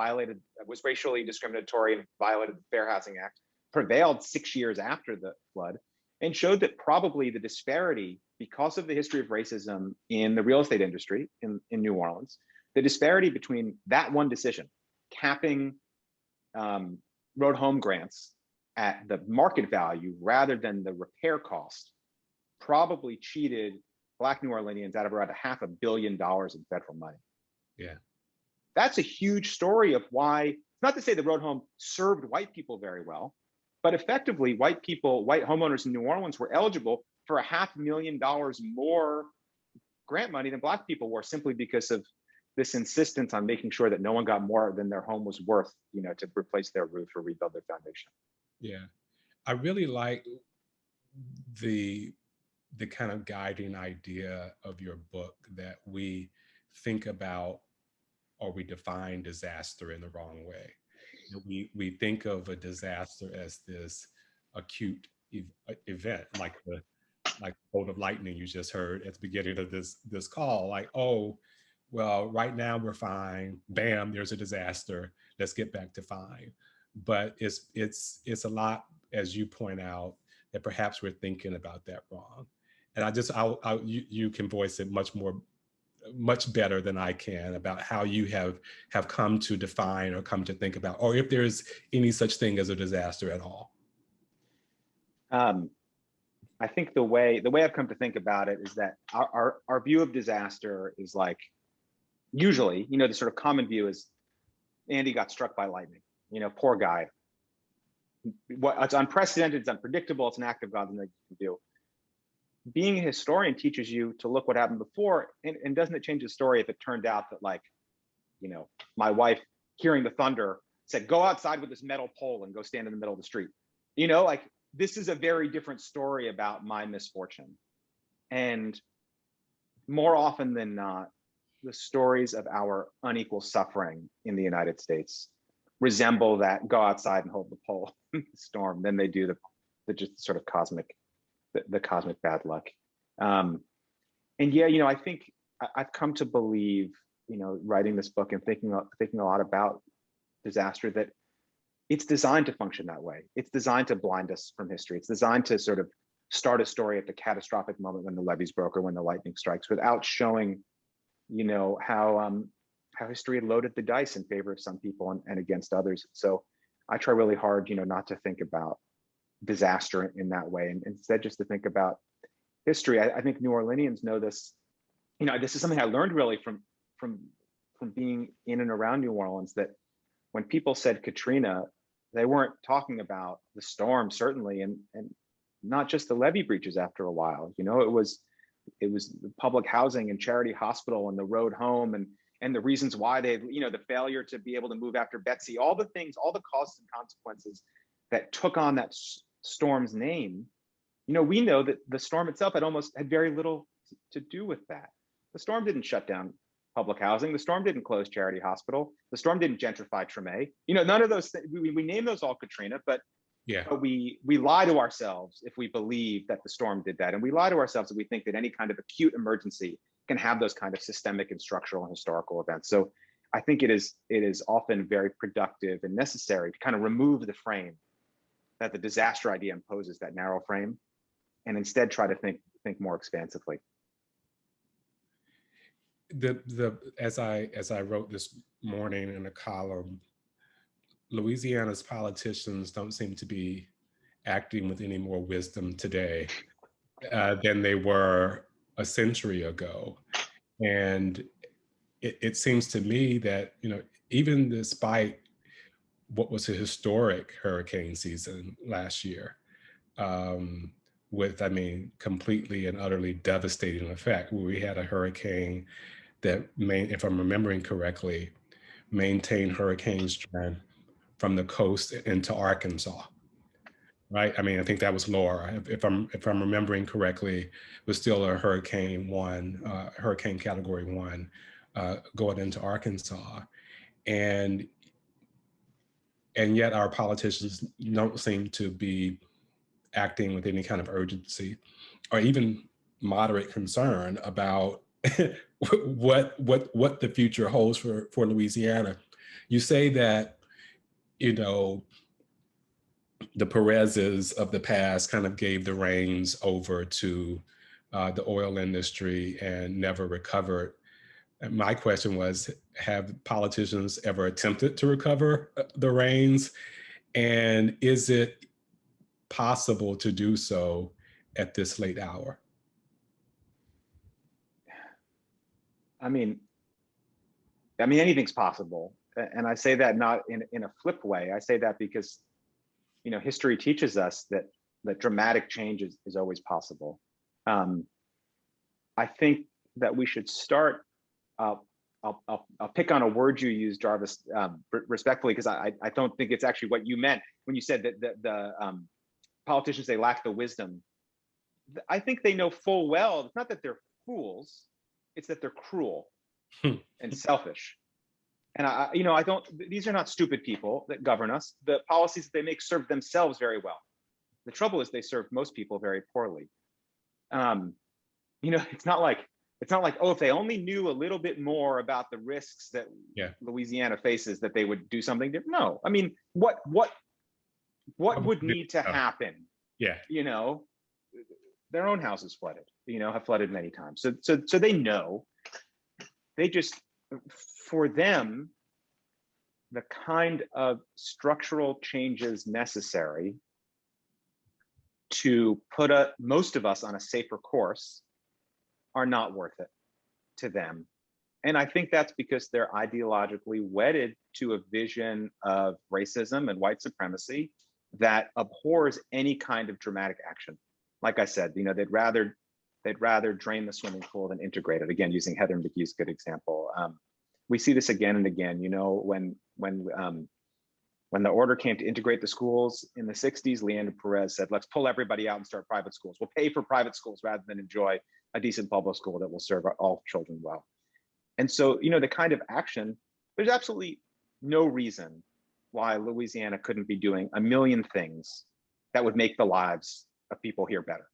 was racially discriminatory and violated the Fair Housing Act, prevailed 6 years after the flood, and showed that probably the disparity, because of the history of racism in the real estate industry in New Orleans, the disparity between that one decision, capping road home grants at the market value rather than the repair cost, probably cheated Black New Orleanians out of around $500 million in federal money. Yeah. That's a huge story of why, not to say the road home served white people very well, but effectively white homeowners in New Orleans were eligible for $500,000 more grant money than Black people were, simply because of this insistence on making sure that no one got more than their home was worth, you know, to replace their roof or rebuild their foundation. Yeah, I really like the kind of guiding idea of your book, that we think about or we define disaster in the wrong way. We think of a disaster as this acute event, like the bolt of lightning you just heard at the beginning of this call. Like, oh, well, right now we're fine. Bam, there's a disaster. Let's get back to fine. But it's a lot, as you point out, that perhaps we're thinking about that wrong. And you can voice it much better than I can about how you have come to define or come to think about, or if there's any such thing as a disaster at all. I think the way I've come to think about it is that our view of disaster is like, usually, you know, the sort of common view is Andy got struck by lightning, you know, poor guy. It's unprecedented, it's unpredictable, it's an act of God, and that you can do. Being a historian teaches you to look what happened before, and doesn't it change the story if it turned out that, like, you know, my wife, hearing the thunder, said, go outside with this metal pole and go stand in the middle of the street. You know, like, this is a very different story about my misfortune. And more often than not, the stories of our unequal suffering in the United States resemble that go outside and hold the pole storm than they do the just sort of cosmic bad luck. And yeah, you know, I think I've come to believe, you know, writing this book and thinking a lot about disaster, that it's designed to function that way. It's designed to blind us from history. It's designed to sort of start a story at the catastrophic moment when the levees broke or when the lightning strikes, without showing, you know, how history had loaded the dice in favor of some people and against others. So I try really hard, you know, not to think about disaster in that way, and instead just to think about history. I think New Orleanians know this. You know, this is something I learned really from being in and around New Orleans, that when people said Katrina, they weren't talking about the storm, certainly, and not just the levee breaches after a while. You know, it was the public housing and charity hospital and the road home and the reasons why they, you know, the failure to be able to move after Betsy, all the things, all the causes and consequences that took on that storm's name. You know, we know that the storm itself had very little to do with that. The storm didn't shut down public housing. The storm didn't close Charity Hospital. The storm didn't gentrify Treme. You know, none of those things. We name those all Katrina, but yeah, but we lie to ourselves if we believe that the storm did that, and we lie to ourselves if we think that any kind of acute emergency can have those kind of systemic and structural and historical events. So I think it is often very productive and necessary to kind of remove the frame that the disaster idea imposes, that narrow frame, and instead try to think more expansively. As I wrote this morning in a column, Louisiana's politicians don't seem to be acting with any more wisdom today than they were a century ago. And it seems to me that, even despite what was a historic hurricane season last year, with, completely and utterly devastating effect, where we had a hurricane that, if I'm remembering correctly, maintained hurricane strength from the coast into Arkansas. Right. I think that was Laura. If I'm remembering correctly, it was still a hurricane category 1, going into Arkansas, and yet our politicians don't seem to be acting with any kind of urgency or even moderate concern about what the future holds for Louisiana. You say that, the Perez's of the past kind of gave the reins over to the oil industry and never recovered. And my question was, have politicians ever attempted to recover the reins? And is it possible to do so at this late hour? Anything's possible. And I say that not in a flip way. I say that because history teaches us that dramatic change is always possible. I think that we should start. I'll pick on a word you used, Jarvis, respectfully, because I don't think it's actually what you meant when you said that the politicians, they lack the wisdom. I think they know full well. It's not that they're fools; it's that they're cruel and selfish. And I don't, these are not stupid people that govern us. The policies that they make serve themselves very well. The trouble is they serve most people very poorly. It's not like, oh, if they only knew a little bit more about the risks that Louisiana faces, that they would do something different. No, what would need to happen? Yeah. Their own houses flooded, have flooded many times. So they know. They just, for them, the kind of structural changes necessary to put most of us on a safer course are not worth it to them. And I think that's because they're ideologically wedded to a vision of racism and white supremacy that abhors any kind of dramatic action. Like I said, they'd rather drain the swimming pool than integrate it. Again, using Heather McGhee's good example. We see this again and again. When the order came to integrate the schools in the 60s, Leander Perez said, let's pull everybody out and start private schools. We'll pay for private schools rather than enjoy a decent public school that will serve all children well. And so, the kind of action, there's absolutely no reason why Louisiana couldn't be doing a million things that would make the lives of people here better.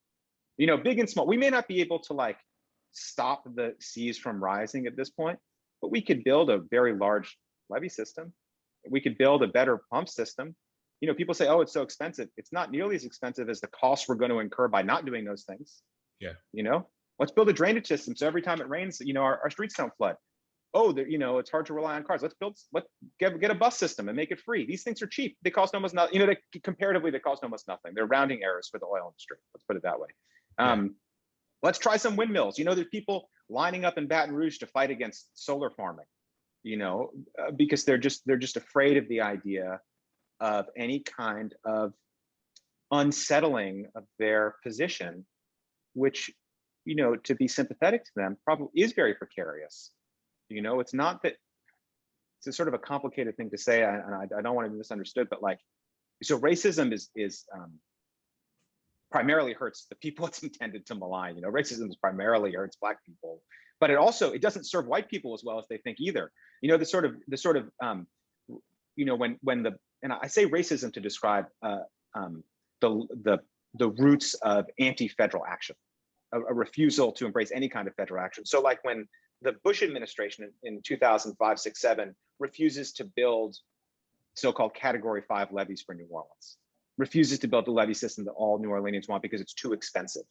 Big and small. We may not be able to stop the seas from rising at this point, but we could build a very large levee system. We could build a better pump system. People say, oh, it's so expensive. It's not nearly as expensive as the costs we're going to incur by not doing those things. Yeah. Let's build a drainage system so every time it rains, our streets don't flood. Oh, it's hard to rely on cars. Let's get a bus system and make it free. These things are cheap. They cost almost nothing. Comparatively, they cost almost nothing. They're rounding errors for the oil industry. Let's put it that way. Let's try some windmills. There's people lining up in Baton Rouge to fight against solar farming, because they're just afraid of the idea of any kind of unsettling of their position, which, to be sympathetic to them probably is very precarious. It's not that it's a sort of a complicated thing to say, and I don't want to be misunderstood, but so racism is primarily hurts the people it's intended to malign. Racism primarily hurts Black people, but it doesn't serve white people as well as they think either. When I say racism to describe the roots of anti-federal action, a refusal to embrace any kind of federal action. So when the Bush administration in 2005, 6, 7 refuses to build so-called Category 5 levees for New Orleans, refuses to build the levee system that all New Orleanians want because it's too expensive.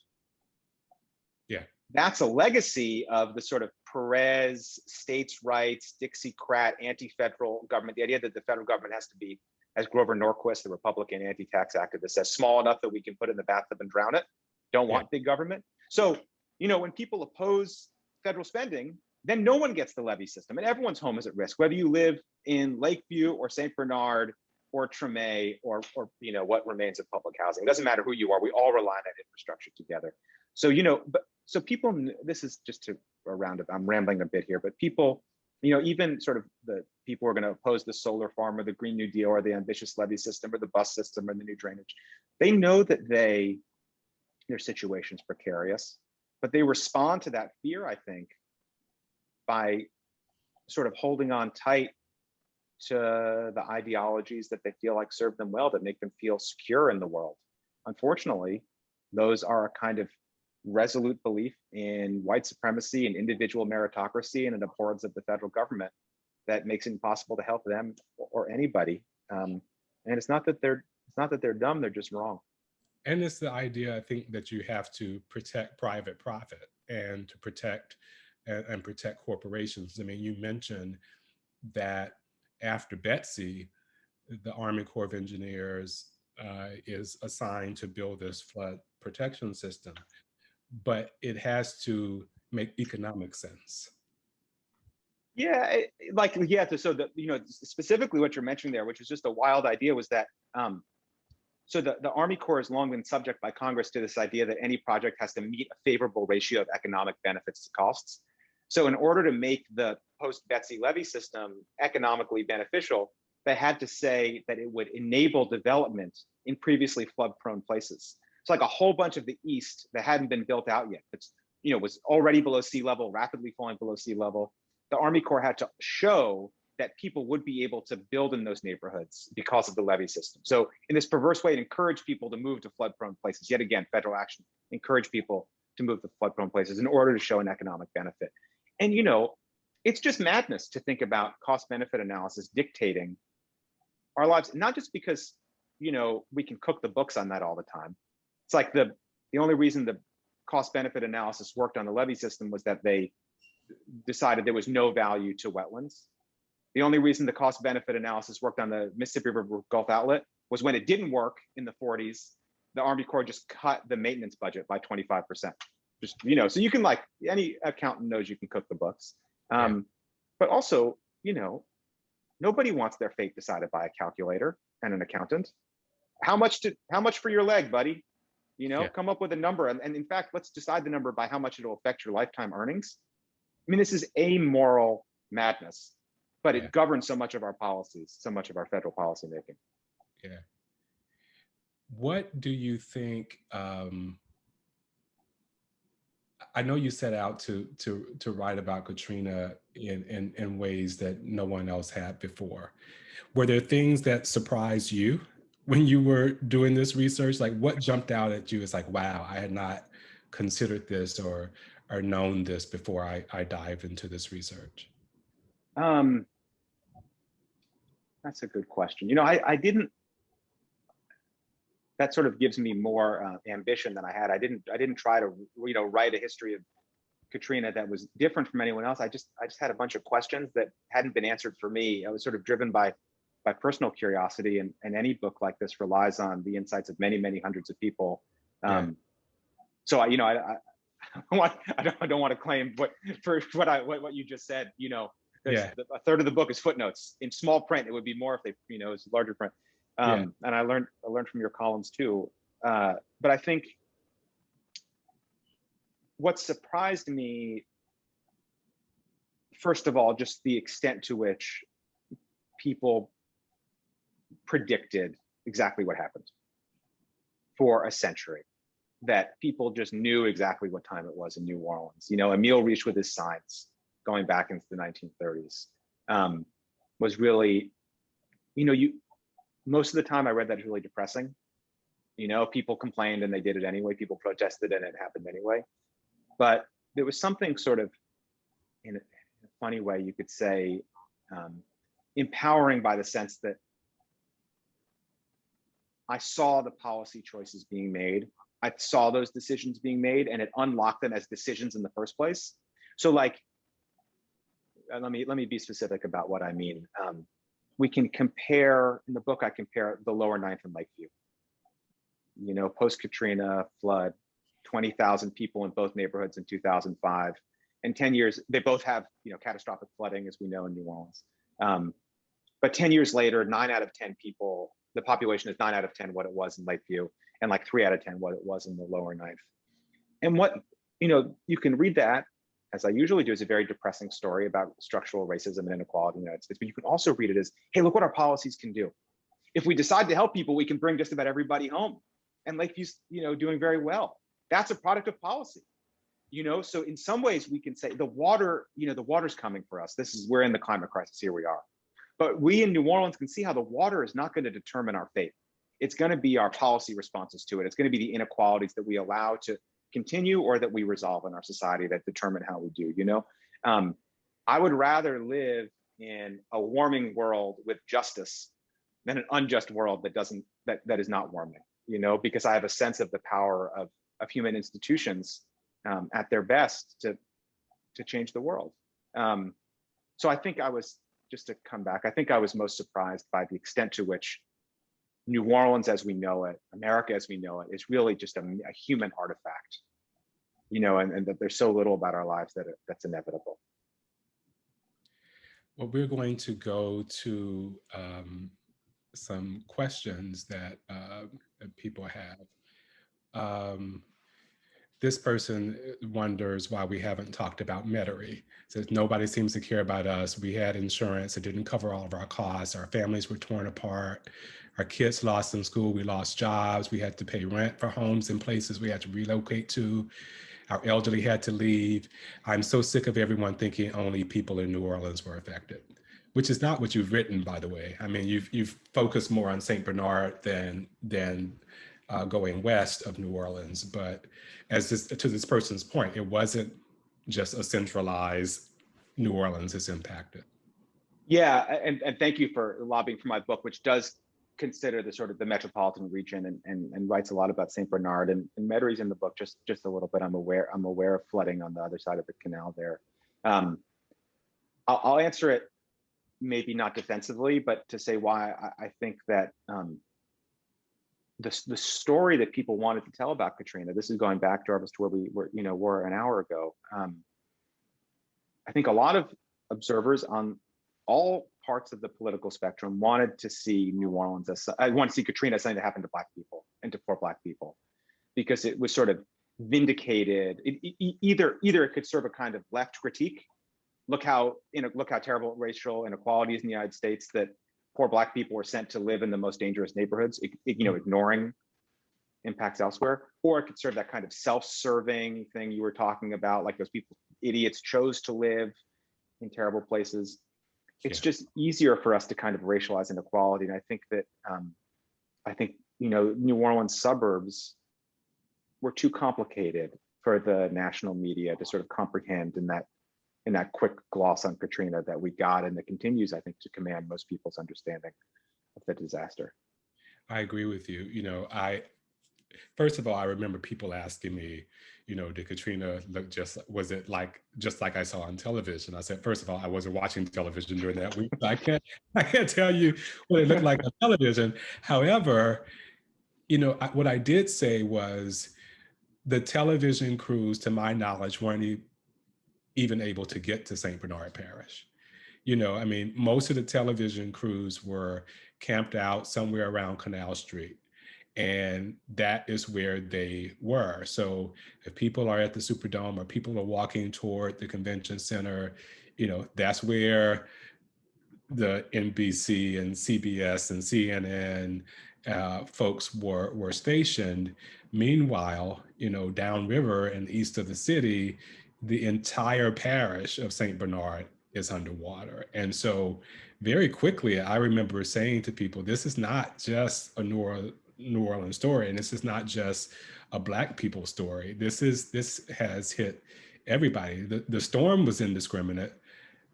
Yeah. that's a legacy of the sort of Perez, states' rights, Dixiecrat, anti-federal government, the idea that the federal government has to be, as Grover Norquist, the Republican anti-tax activist, says, small enough that we can put it in the bathtub and drown it. Don't want big government. So, you know, when people oppose federal spending, then no one gets the levy system, and everyone's home is at risk, whether you live in Lakeview or St. Bernard or Treme or you know, what remains of public housing. It doesn't matter who you are. We all rely on that infrastructure together. So, you know, but so people, this is just to a roundabout, I'm rambling a bit here, but people, you know, even sort of the people who are going to oppose the solar farm or the Green New Deal or the ambitious levy system or the bus system or the new drainage, they know that their situation's precarious, but they respond to that fear, I think, by sort of holding on tight to the ideologies that they feel like serve them well, that make them feel secure in the world. Unfortunately, those are a kind of resolute belief in white supremacy and individual meritocracy and an abhorrence of the federal government that makes it impossible to help them or anybody. And it's not that they're dumb, they're just wrong. And it's the idea, I think, that you have to protect private profit and to protect and protect corporations. I mean, you mentioned that after Betsy, the Army Corps of Engineers is assigned to build this flood protection system, but it has to make economic sense. Yeah, so the, you know, specifically what you're mentioning there, which is just a wild idea, was that so the Army Corps has long been subject by Congress to this idea that any project has to meet a favorable ratio of economic benefits to costs. So in order to make the post-Betsy levy system economically beneficial, they had to say that it would enable development in previously flood-prone places. It's like a whole bunch of the East that hadn't been built out yet. It's, you know, was already below sea level, rapidly falling below sea level. The Army Corps had to show that people would be able to build in those neighborhoods because of the levy system. So in this perverse way, it encouraged people to move to flood-prone places. Yet again, federal action encouraged people to move to flood-prone places in order to show an economic benefit. And, you know, it's just madness to think about cost-benefit analysis dictating our lives, not just because, you know, we can cook the books on that all the time. It's like the only reason the cost-benefit analysis worked on the levy system was that they decided there was no value to wetlands. The only reason the cost-benefit analysis worked on the Mississippi River Gulf Outlet was when it didn't work in the 40s, the Army Corps just cut the maintenance budget by 25%. Just, you know, so you can, like, any accountant knows you can cook the books. But also, you know, nobody wants their fate decided by a calculator and an accountant. How much for your leg, buddy? You know, come up with a number. And in fact, let's decide the number by how much it'll affect your lifetime earnings. I mean, this is amoral madness, but it governs so much of our policies, so much of our federal policy making. Yeah. What do you think, I know you set out to write about Katrina in ways that no one else had before. Were there things that surprised you when you were doing this research? Like, what jumped out at you as like, wow, I had not considered this or known this before I dived into this research? That's a good question. You know, I didn't. That sort of gives me more ambition than I had. I didn't try to, you know, write a history of Katrina that was different from anyone else. I just had a bunch of questions that hadn't been answered for me. I was sort of driven by personal curiosity, and any book like this relies on the insights of many, many hundreds of people. So you know, I don't want to claim what you just said. You know, a third of the book is footnotes in small print. It would be more if they, you know, it's larger print. And I learned from your columns too. But I think what surprised me, first of all, just the extent to which people predicted exactly what happened for a century, that people just knew exactly what time it was in New Orleans. You know, Emile Riche with his signs going back into the 1930s was really, you know, most of the time I read that, it's really depressing. You know, people complained and they did it anyway. People protested and it happened anyway. But there was something sort of, in a funny way, you could say, empowering by the sense that I saw the policy choices being made I saw those decisions being made, and it unlocked them as decisions in the first place. So like, let me be specific about what I mean. We can compare, in the book, I compare the lower Ninth and Lakeview. You know, post-Katrina flood, 20,000 people in both neighborhoods in 2005. In 10 years, they both have, you know, catastrophic flooding, as we know, in New Orleans. But 10 years later, 9 out of 10 people, the population is 9 out of 10 what it was in Lakeview, and like 3 out of 10 what it was in the lower Ninth. And what, you know, you can read that, as I usually do, is a very depressing story about structural racism and inequality in the United States. But you can also read it as, hey, look what our policies can do. If we decide to help people, we can bring just about everybody home. And Lakeview's, you know, doing very well. That's a product of policy. You know, so in some ways we can say the water, you know, the water's coming for us. We're in the climate crisis, here we are. But we in New Orleans can see how the water is not going to determine our fate. It's going to be our policy responses to it. It's going to be the inequalities that we allow to continue or that we resolve in our society that determine how we do, you know? I would rather live in a warming world with justice than an unjust world that is not warming, you know, because I have a sense of the power of human institutions at their best to change the world. So I think just to come back, I think I was most surprised by the extent to which New Orleans as we know it, America as we know it, is really just a human artifact, you know, and that there's so little about our lives that's inevitable. Well, we're going to go to some questions that people have. This person wonders why we haven't talked about Metairie. Says nobody seems to care about us. We had insurance. It didn't cover all of our costs. Our families were torn apart. Our kids lost in school. We lost jobs. We had to pay rent for homes in places we had to relocate to. Our elderly had to leave. I'm so sick of everyone thinking only people in New Orleans were affected, which is not what you've written, by the way. I mean, you've focused more on St. Bernard than going west of New Orleans. But to this person's point, it wasn't just a centralized New Orleans is impacted. Yeah, and thank you for lobbying for my book, which does consider the sort of the metropolitan region and writes a lot about St. Bernard, and Metarie's in the book just a little bit. I'm aware of flooding on the other side of the canal there. I'll answer it maybe not defensively, but to say why I think that the story that people wanted to tell about Katrina, this is going back, Jarvis, to where we were an hour ago. I think a lot of observers on all parts of the political spectrum wanted to see New Orleans want to see Katrina as something that happened to Black people and for Black people, because it was sort of vindicated. Either it could serve a kind of left critique. Look how terrible racial inequality is in the United States, that poor Black people were sent to live in the most dangerous neighborhoods, ignoring impacts elsewhere. Or it could serve that kind of self-serving thing you were talking about, like those people, idiots, chose to live in terrible places. It's just easier for us to kind of racialize inequality. And I think that, New Orleans suburbs were too complicated for the national media to sort of comprehend in that quick gloss on Katrina that we got, and that continues, I think, to command most people's understanding of the disaster. I agree with you. First of all, I remember people asking me, did Katrina look just like I saw on television? I said, first of all, I wasn't watching television during that week. I can't tell you what it looked like on television. However, what I did say was the television crews, to my knowledge, weren't even able to get to St. Bernard Parish. Most of the television crews were camped out somewhere around Canal Street. And that is where they were. So if people are at the Superdome or people are walking toward the convention center, that's where the NBC and CBS and CNN folks were stationed. Meanwhile, downriver and east of the city, the entire parish of St. Bernard is underwater. And so very quickly, I remember saying to people, this is not just a New Orleans story, and this is not just a Black people story. This has hit everybody. The storm was indiscriminate,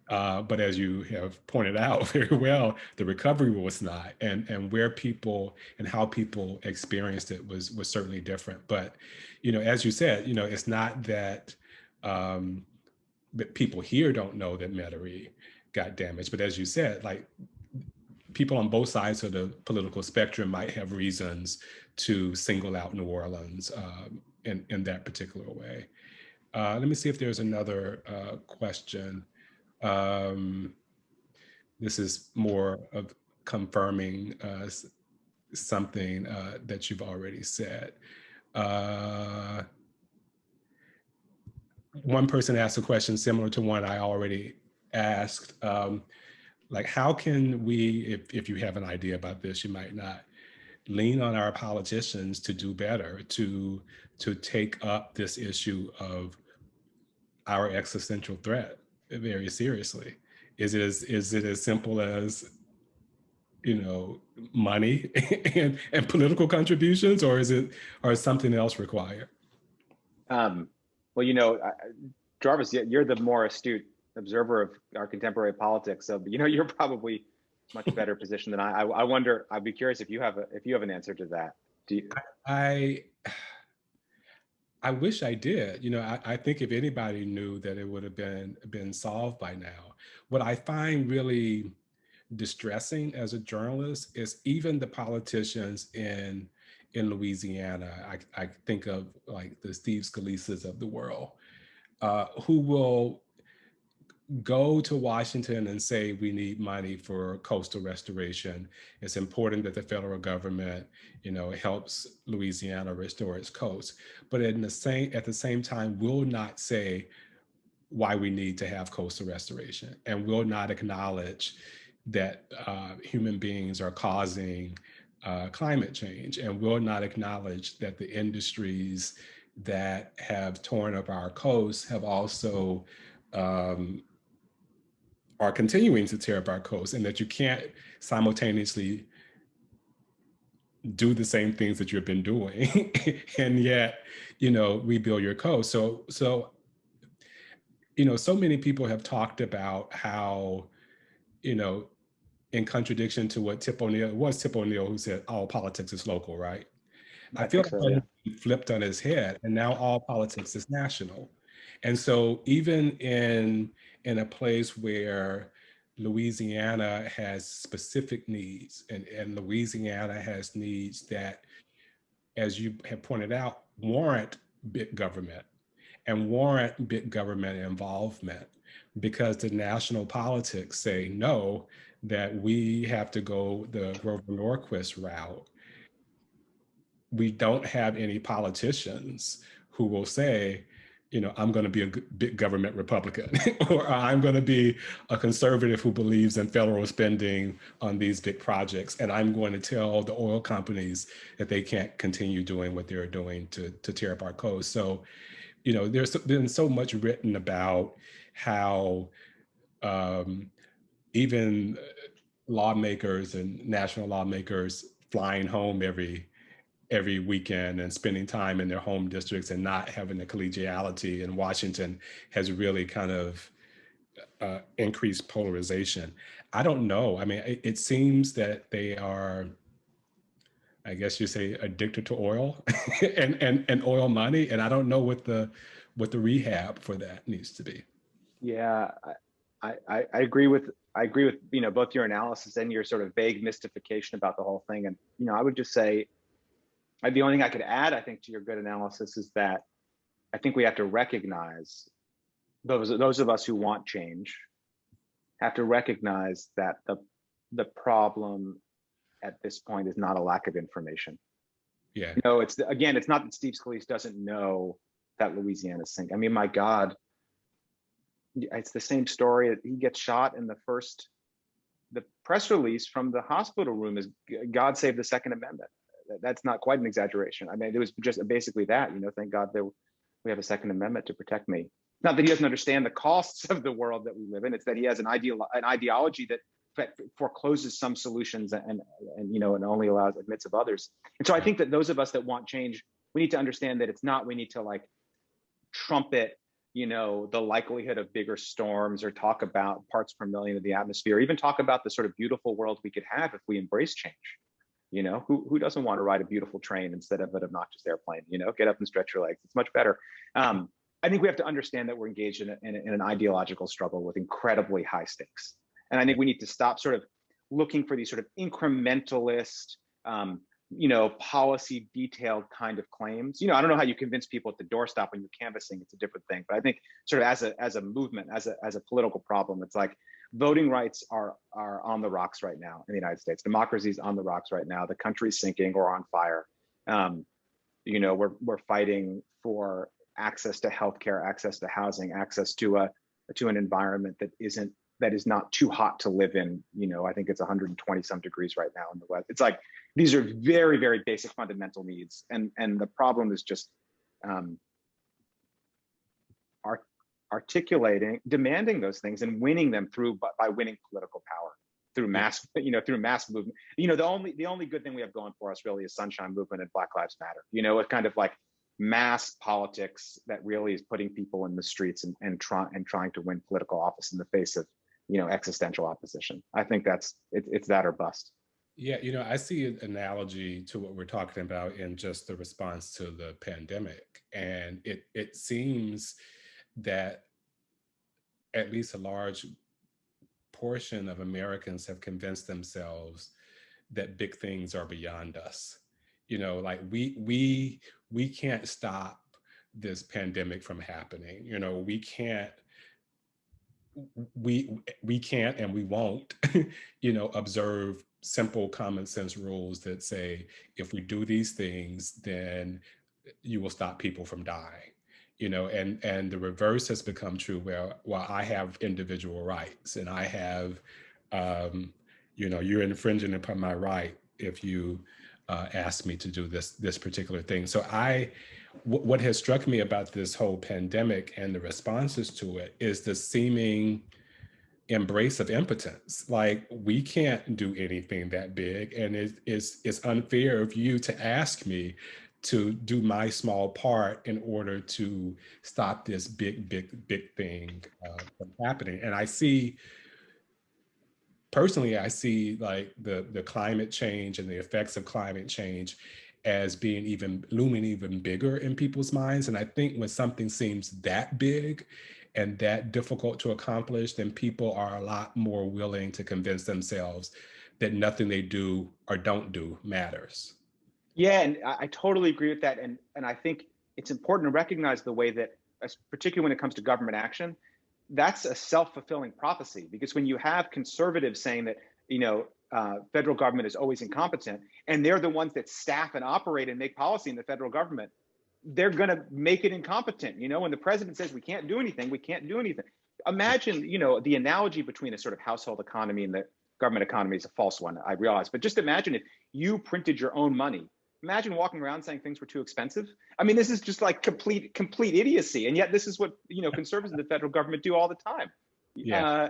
But as you have pointed out very well, the recovery was not, and where people and how people experienced it was certainly different. But, as you said, it's not that that people here don't know that Metairie got damaged, but as you said, like people on both sides of the political spectrum might have reasons to single out New Orleans in that particular way. Let me see if there's another question. This is more of confirming something that you've already said. One person asked a question similar to one I already asked. Like, how can we, if you have an idea about this, you might not, lean on our politicians to do better, to take up this issue of our existential threat very seriously? Is it as simple as, money and political contributions, or is something else required? Well, Jarvis, you're the more astute observer of our contemporary politics, so you're probably much better positioned than I wonder. I'd be curious if you have an answer to that. Do you? I wish I did. I think if anybody knew, that it would have been solved by now. What I find really distressing as a journalist is even the politicians in Louisiana. I think of like the Steve Scalises of the world, who will go to Washington and say, we need money for coastal restoration. It's important that the federal government, helps Louisiana restore its coast. But at the same time, will not say why we need to have coastal restoration, and will not acknowledge that human beings are causing climate change, and will not acknowledge that the industries that have torn up our coast have also are continuing to tear up our coast, and that you can't simultaneously do the same things that you've been doing and yet, rebuild your coast. So many people have talked about how, in contradiction to what Tip O'Neill who said all politics is local, right? I feel like he flipped on his head, and now all politics is national. And so even in a place where Louisiana has specific needs, and Louisiana has needs that, as you have pointed out, warrant big government and warrant big government involvement, because the national politics say no, that we have to go the Grover Norquist route. We don't have any politicians who will say, I'm going to be a big government Republican, or I'm going to be a conservative who believes in federal spending on these big projects, and I'm going to tell the oil companies that they can't continue doing what they're doing to tear up our coast. So, there's been so much written about how even lawmakers and national lawmakers flying home every weekend and spending time in their home districts and not having the collegiality in Washington has really kind of increased polarization. I don't know. I mean, it seems that they are, I guess you say, addicted to oil and oil money. And I don't know what the rehab for that needs to be. Yeah, I agree with both your analysis and your sort of vague mystification about the whole thing. And I would just say, the only thing I could add, I think, to your good analysis is that I think we have to recognize, those of us who want change have to recognize that the problem at this point is not a lack of information. Yeah. It's not that Steve Scalise doesn't know that Louisiana's sinking. I mean, my God, it's the same story. He gets shot in the press release from the hospital room is God save the Second Amendment. That's not quite an exaggeration. I mean, it was just basically that, thank God that we have a Second Amendment to protect me. Not that he doesn't understand the costs of the world that we live in. It's that he has an ideology that forecloses some solutions and only admits of others. And so I think that those of us that want change, we need to understand that it's not, we need to like trumpet, the likelihood of bigger storms, or talk about parts per million of the atmosphere, or even talk about the sort of beautiful world we could have if we embrace change. Who doesn't want to ride a beautiful train instead of an obnoxious airplane? Get up and stretch your legs. It's much better. I think we have to understand that we're engaged in an ideological struggle with incredibly high stakes. And I think we need to stop sort of looking for these sort of incrementalist, policy detailed kind of claims. I don't know how you convince people at the doorstop when you're canvassing. It's a different thing. But I think sort of as a movement, as a political problem, it's like voting rights are on the rocks right now in the United States. Democracy's on the rocks right now. The country's sinking or on fire. We're fighting for access to healthcare, access to housing, access to an environment that is not too hot to live in. I think it's 120 some degrees right now in the West. It's like, these are very, very basic fundamental needs. And the problem is just demanding those things and winning them by winning political power through mass movement. The only good thing we have going for us really is Sunshine Movement and Black Lives Matter. It's kind of like mass politics that really is putting people in the streets and trying to win political office in the face of existential opposition. I think it's that or bust. Yeah, I see an analogy to what we're talking about in just the response to the pandemic. And it seems that at least a large portion of Americans have convinced themselves that big things are beyond us. Like we can't stop this pandemic from happening. We can't and we won't, observe simple common sense rules that say, if we do these things, then you will stop people from dying. And the reverse has become true, where while I have individual rights and I have, you're infringing upon my right if you ask me to do this particular thing. So what has struck me about this whole pandemic and the responses to it is the seeming embrace of impotence. Like, we can't do anything that big, and it's unfair of you to ask me to do my small part in order to stop this big thing from happening. And I see like the climate change and the effects of climate change as being looming even bigger in people's minds. And I think when something seems that big and that difficult to accomplish, then people are a lot more willing to convince themselves that nothing they do or don't do matters. Yeah, and I totally agree with that. And I think it's important to recognize the way that, particularly when it comes to government action, that's a self-fulfilling prophecy. Because when you have conservatives saying that, federal government is always incompetent, and they're the ones that staff and operate and make policy in the federal government, they're going to make it incompetent. When the president says we can't do anything, we can't do anything. Imagine, the analogy between a sort of household economy and the government economy is a false one, I realize. But just imagine if you printed your own money. Imagine walking around saying things were too expensive. I mean, this is just like complete idiocy. And yet this is what, conservatives in the federal government do all the time. Yeah.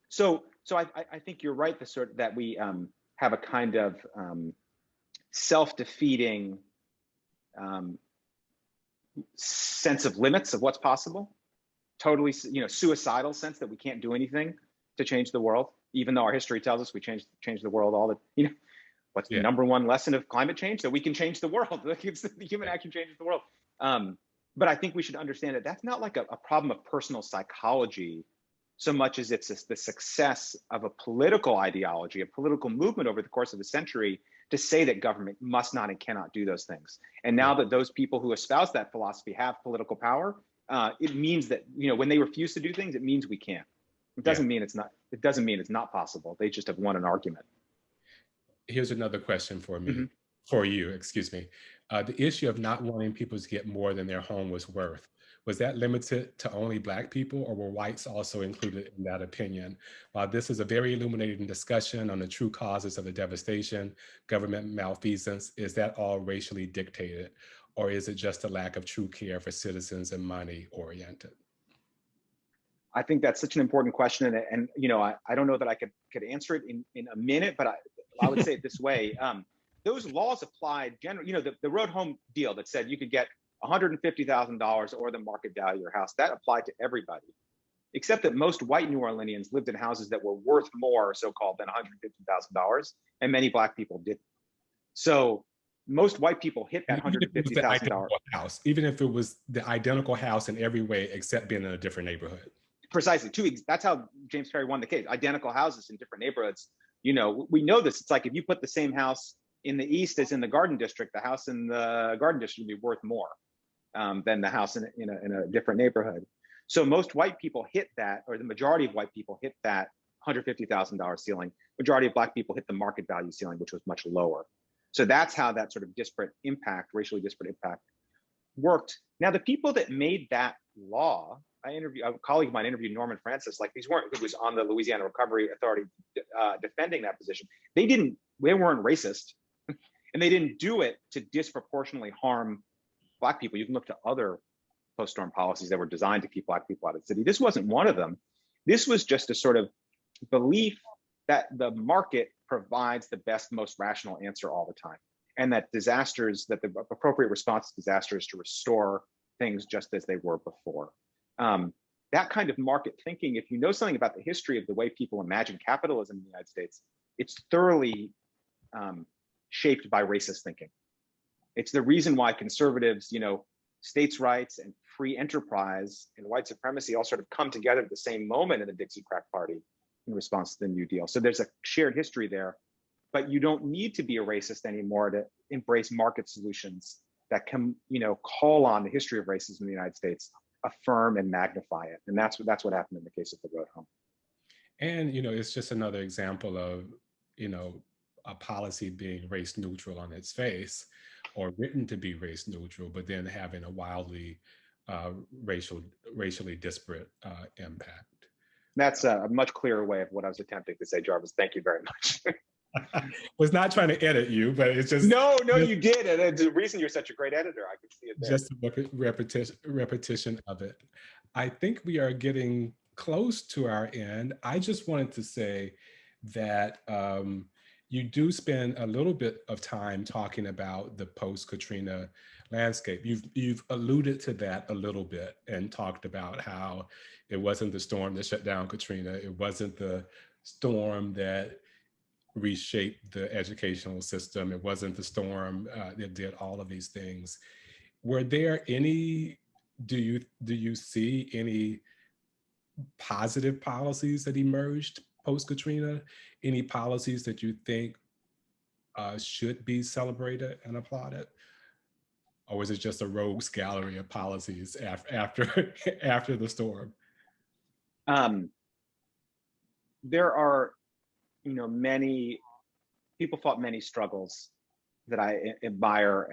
So I think you're right, that we have a kind of self-defeating sense of limits of what's possible. Totally, suicidal sense that we can't do anything to change the world, even though our history tells us we change the world all the, what's the number one lesson of climate change? That we can change the world. The human action changes the world. But I think we should understand that that's not like a problem of personal psychology so much as it's the success of a political ideology, a political movement over the course of a century to say that government must not and cannot do those things. And now that those people who espouse that philosophy have political power, it means that, when they refuse to do things, it means we can't. It doesn't mean it's not. It doesn't mean it's not possible. They just have won an argument. Here's another question for me, for you, excuse me. The issue of not wanting people to get more than their home was worth, was that limited to only Black people, or were whites also included in that opinion? While this is a very illuminating discussion on the true causes of the devastation, government malfeasance, is that all racially dictated? Or is it just a lack of true care for citizens and money oriented? I think that's such an important question. And I don't know that I could answer it in a minute, but I would say it this way. Those laws applied generally, the road home deal that said you could get $150,000 or the market value of your house. That applied to everybody, except that most white New Orleanians lived in houses that were worth more, so-called, than $150,000, and many Black people didn't. So most white people hit that $150,000 house, even if it was the identical house in every way except being in a different neighborhood. Precisely. That's how James Perry won the case. Identical houses in different neighborhoods. You know, we know this. It's like if you put the same house in the East as in the Garden District, the house in the Garden District would be worth more than the house in a different neighborhood. So most white people hit that, or the majority of white people hit that $150,000 ceiling. Majority of Black people hit the market value ceiling, which was much lower. So that's how that sort of disparate impact, racially disparate impact, worked. Now, the people that made that law, a colleague of mine interviewed Norman Francis, like who was on the Louisiana Recovery Authority defending that position. They weren't racist, and they didn't do it to disproportionately harm Black people. You can look to other post-storm policies that were designed to keep Black people out of the city. This wasn't one of them. This was just a sort of belief that the market provides the best, most rational answer all the time, and that that the appropriate response to disaster is to restore things just as they were before. That kind of market thinking, if you know something about the history of the way people imagine capitalism in the United States, it's thoroughly shaped by racist thinking. It's the reason why conservatives, states' rights and free enterprise and white supremacy all sort of come together at the same moment in the Dixiecrat Party in response to the New Deal. So there's a shared history there, but you don't need to be a racist anymore to embrace market solutions that can, call on the history of racism in the United States, affirm and magnify it. And that's what happened in the case of the road home. And, it's just another example of, a policy being race neutral on its face, or written to be race neutral, but then having a wildly racially disparate impact. That's a much clearer way of what I was attempting to say, Jarvis. Thank you very much. Was not trying to edit you, but it's just no, you did, and it's the reason you're such a great editor. I could see it there. Just a repetition of it. I think we are getting close to our end. I just wanted to say that you do spend a little bit of time talking about the post-Katrina landscape. You've alluded to that a little bit and talked about how it wasn't the storm that shut down Katrina. It wasn't the storm that reshaped the educational system. It wasn't the storm that did all of these things. Were there any, do you see any positive policies that emerged post-Katrina? Any policies that you think should be celebrated and applauded? Or was it just a rogues gallery of policies after the storm? There are, many people fought many struggles that I admire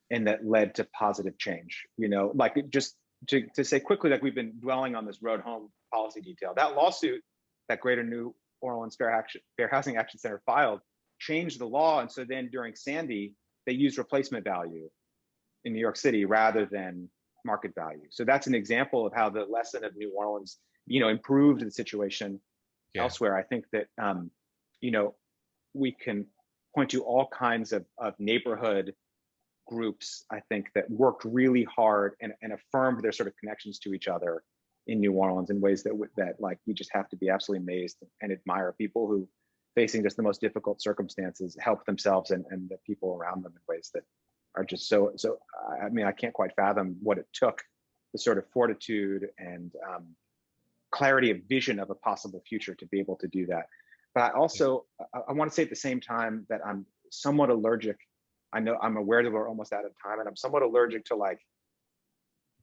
and that led to positive change. Like just to say quickly, like we've been dwelling on this road home policy detail. That lawsuit that Greater New Orleans Fair Housing Action Center filed changed the law, and so then during Sandy, they used replacement value in New York City rather than market value. So that's an example of how the lesson of New Orleans, improved the situation elsewhere. I think that, we can point to all kinds of neighborhood groups, I think, that worked really hard and affirmed their sort of connections to each other in New Orleans in ways that like you just have to be absolutely amazed and admire people who, facing just the most difficult circumstances, help themselves and the people around them in ways that are just so. I mean, I can't quite fathom what it took, the sort of fortitude and clarity of vision of a possible future to be able to do that. But I also, I want to say at the same time that I'm somewhat allergic. I know I'm aware that we're almost out of time, and I'm somewhat allergic to like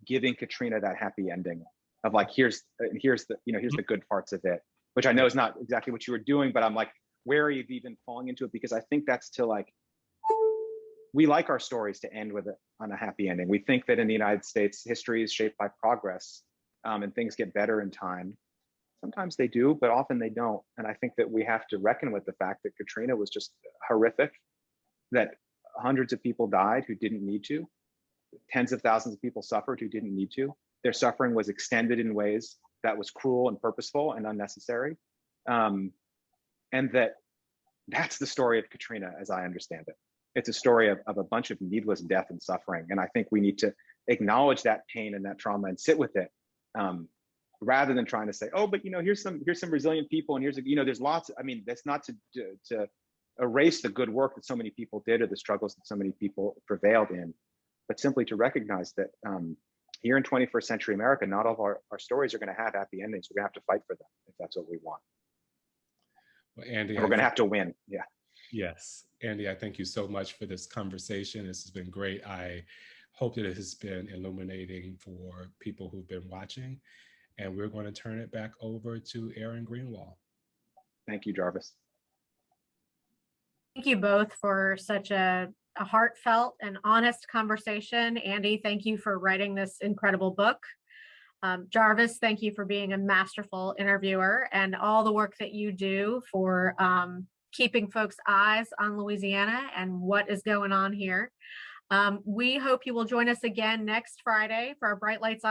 giving Katrina that happy ending of like, here's the good parts of it, which I know is not exactly what you were doing, but I'm like wary of even falling into it, because I think that's to like, we like our stories to end with on a happy ending. We think that in the United States, history is shaped by progress, and things get better in time. Sometimes they do, but often they don't. And I think that we have to reckon with the fact that Katrina was just horrific, that hundreds of people died who didn't need to, tens of thousands of people suffered who didn't need to. Their suffering was extended in ways that was cruel and purposeful and unnecessary. And that's the story of Katrina as I understand it. It's a story of a bunch of needless death and suffering. And I think we need to acknowledge that pain and that trauma and sit with it, rather than trying to say, oh, but here's some resilient people, and here's there's lots. I mean, that's not to erase the good work that so many people did or the struggles that so many people prevailed in, but simply to recognize that here in 21st century America, not all of our stories are going to have happy endings. We're going to have to fight for them if that's what we want. Well, Andy, and we're going to have to win. Yeah. Yes, Andy, I thank you so much for this conversation. This has been great. I hope that it has been illuminating for people who've been watching. And we're going to turn it back over to Aaron Greenwald. Thank you, Jarvis. Thank you both for such a heartfelt and honest conversation. Andy, thank you for writing this incredible book. Jarvis, thank you for being a masterful interviewer and all the work that you do for keeping folks' eyes on Louisiana and what is going on here. We hope you will join us again next Friday for our Bright Lights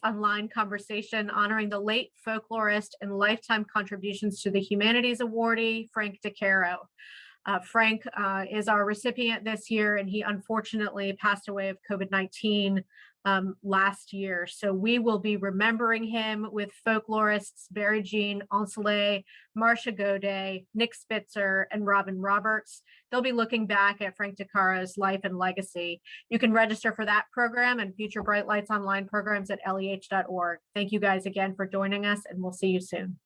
Online conversation honoring the late folklorist and lifetime contributions to the Humanities awardee, Frank DeCaro. Frank is our recipient this year, and he unfortunately passed away of COVID-19 last year. So we will be remembering him with folklorists Barry Jean Onselet, Marcia Godet, Nick Spitzer, and Robin Roberts. They'll be looking back at Frank DeCaro's life and legacy. You can register for that program and future Bright Lights Online programs at leh.org. Thank you guys again for joining us, and we'll see you soon.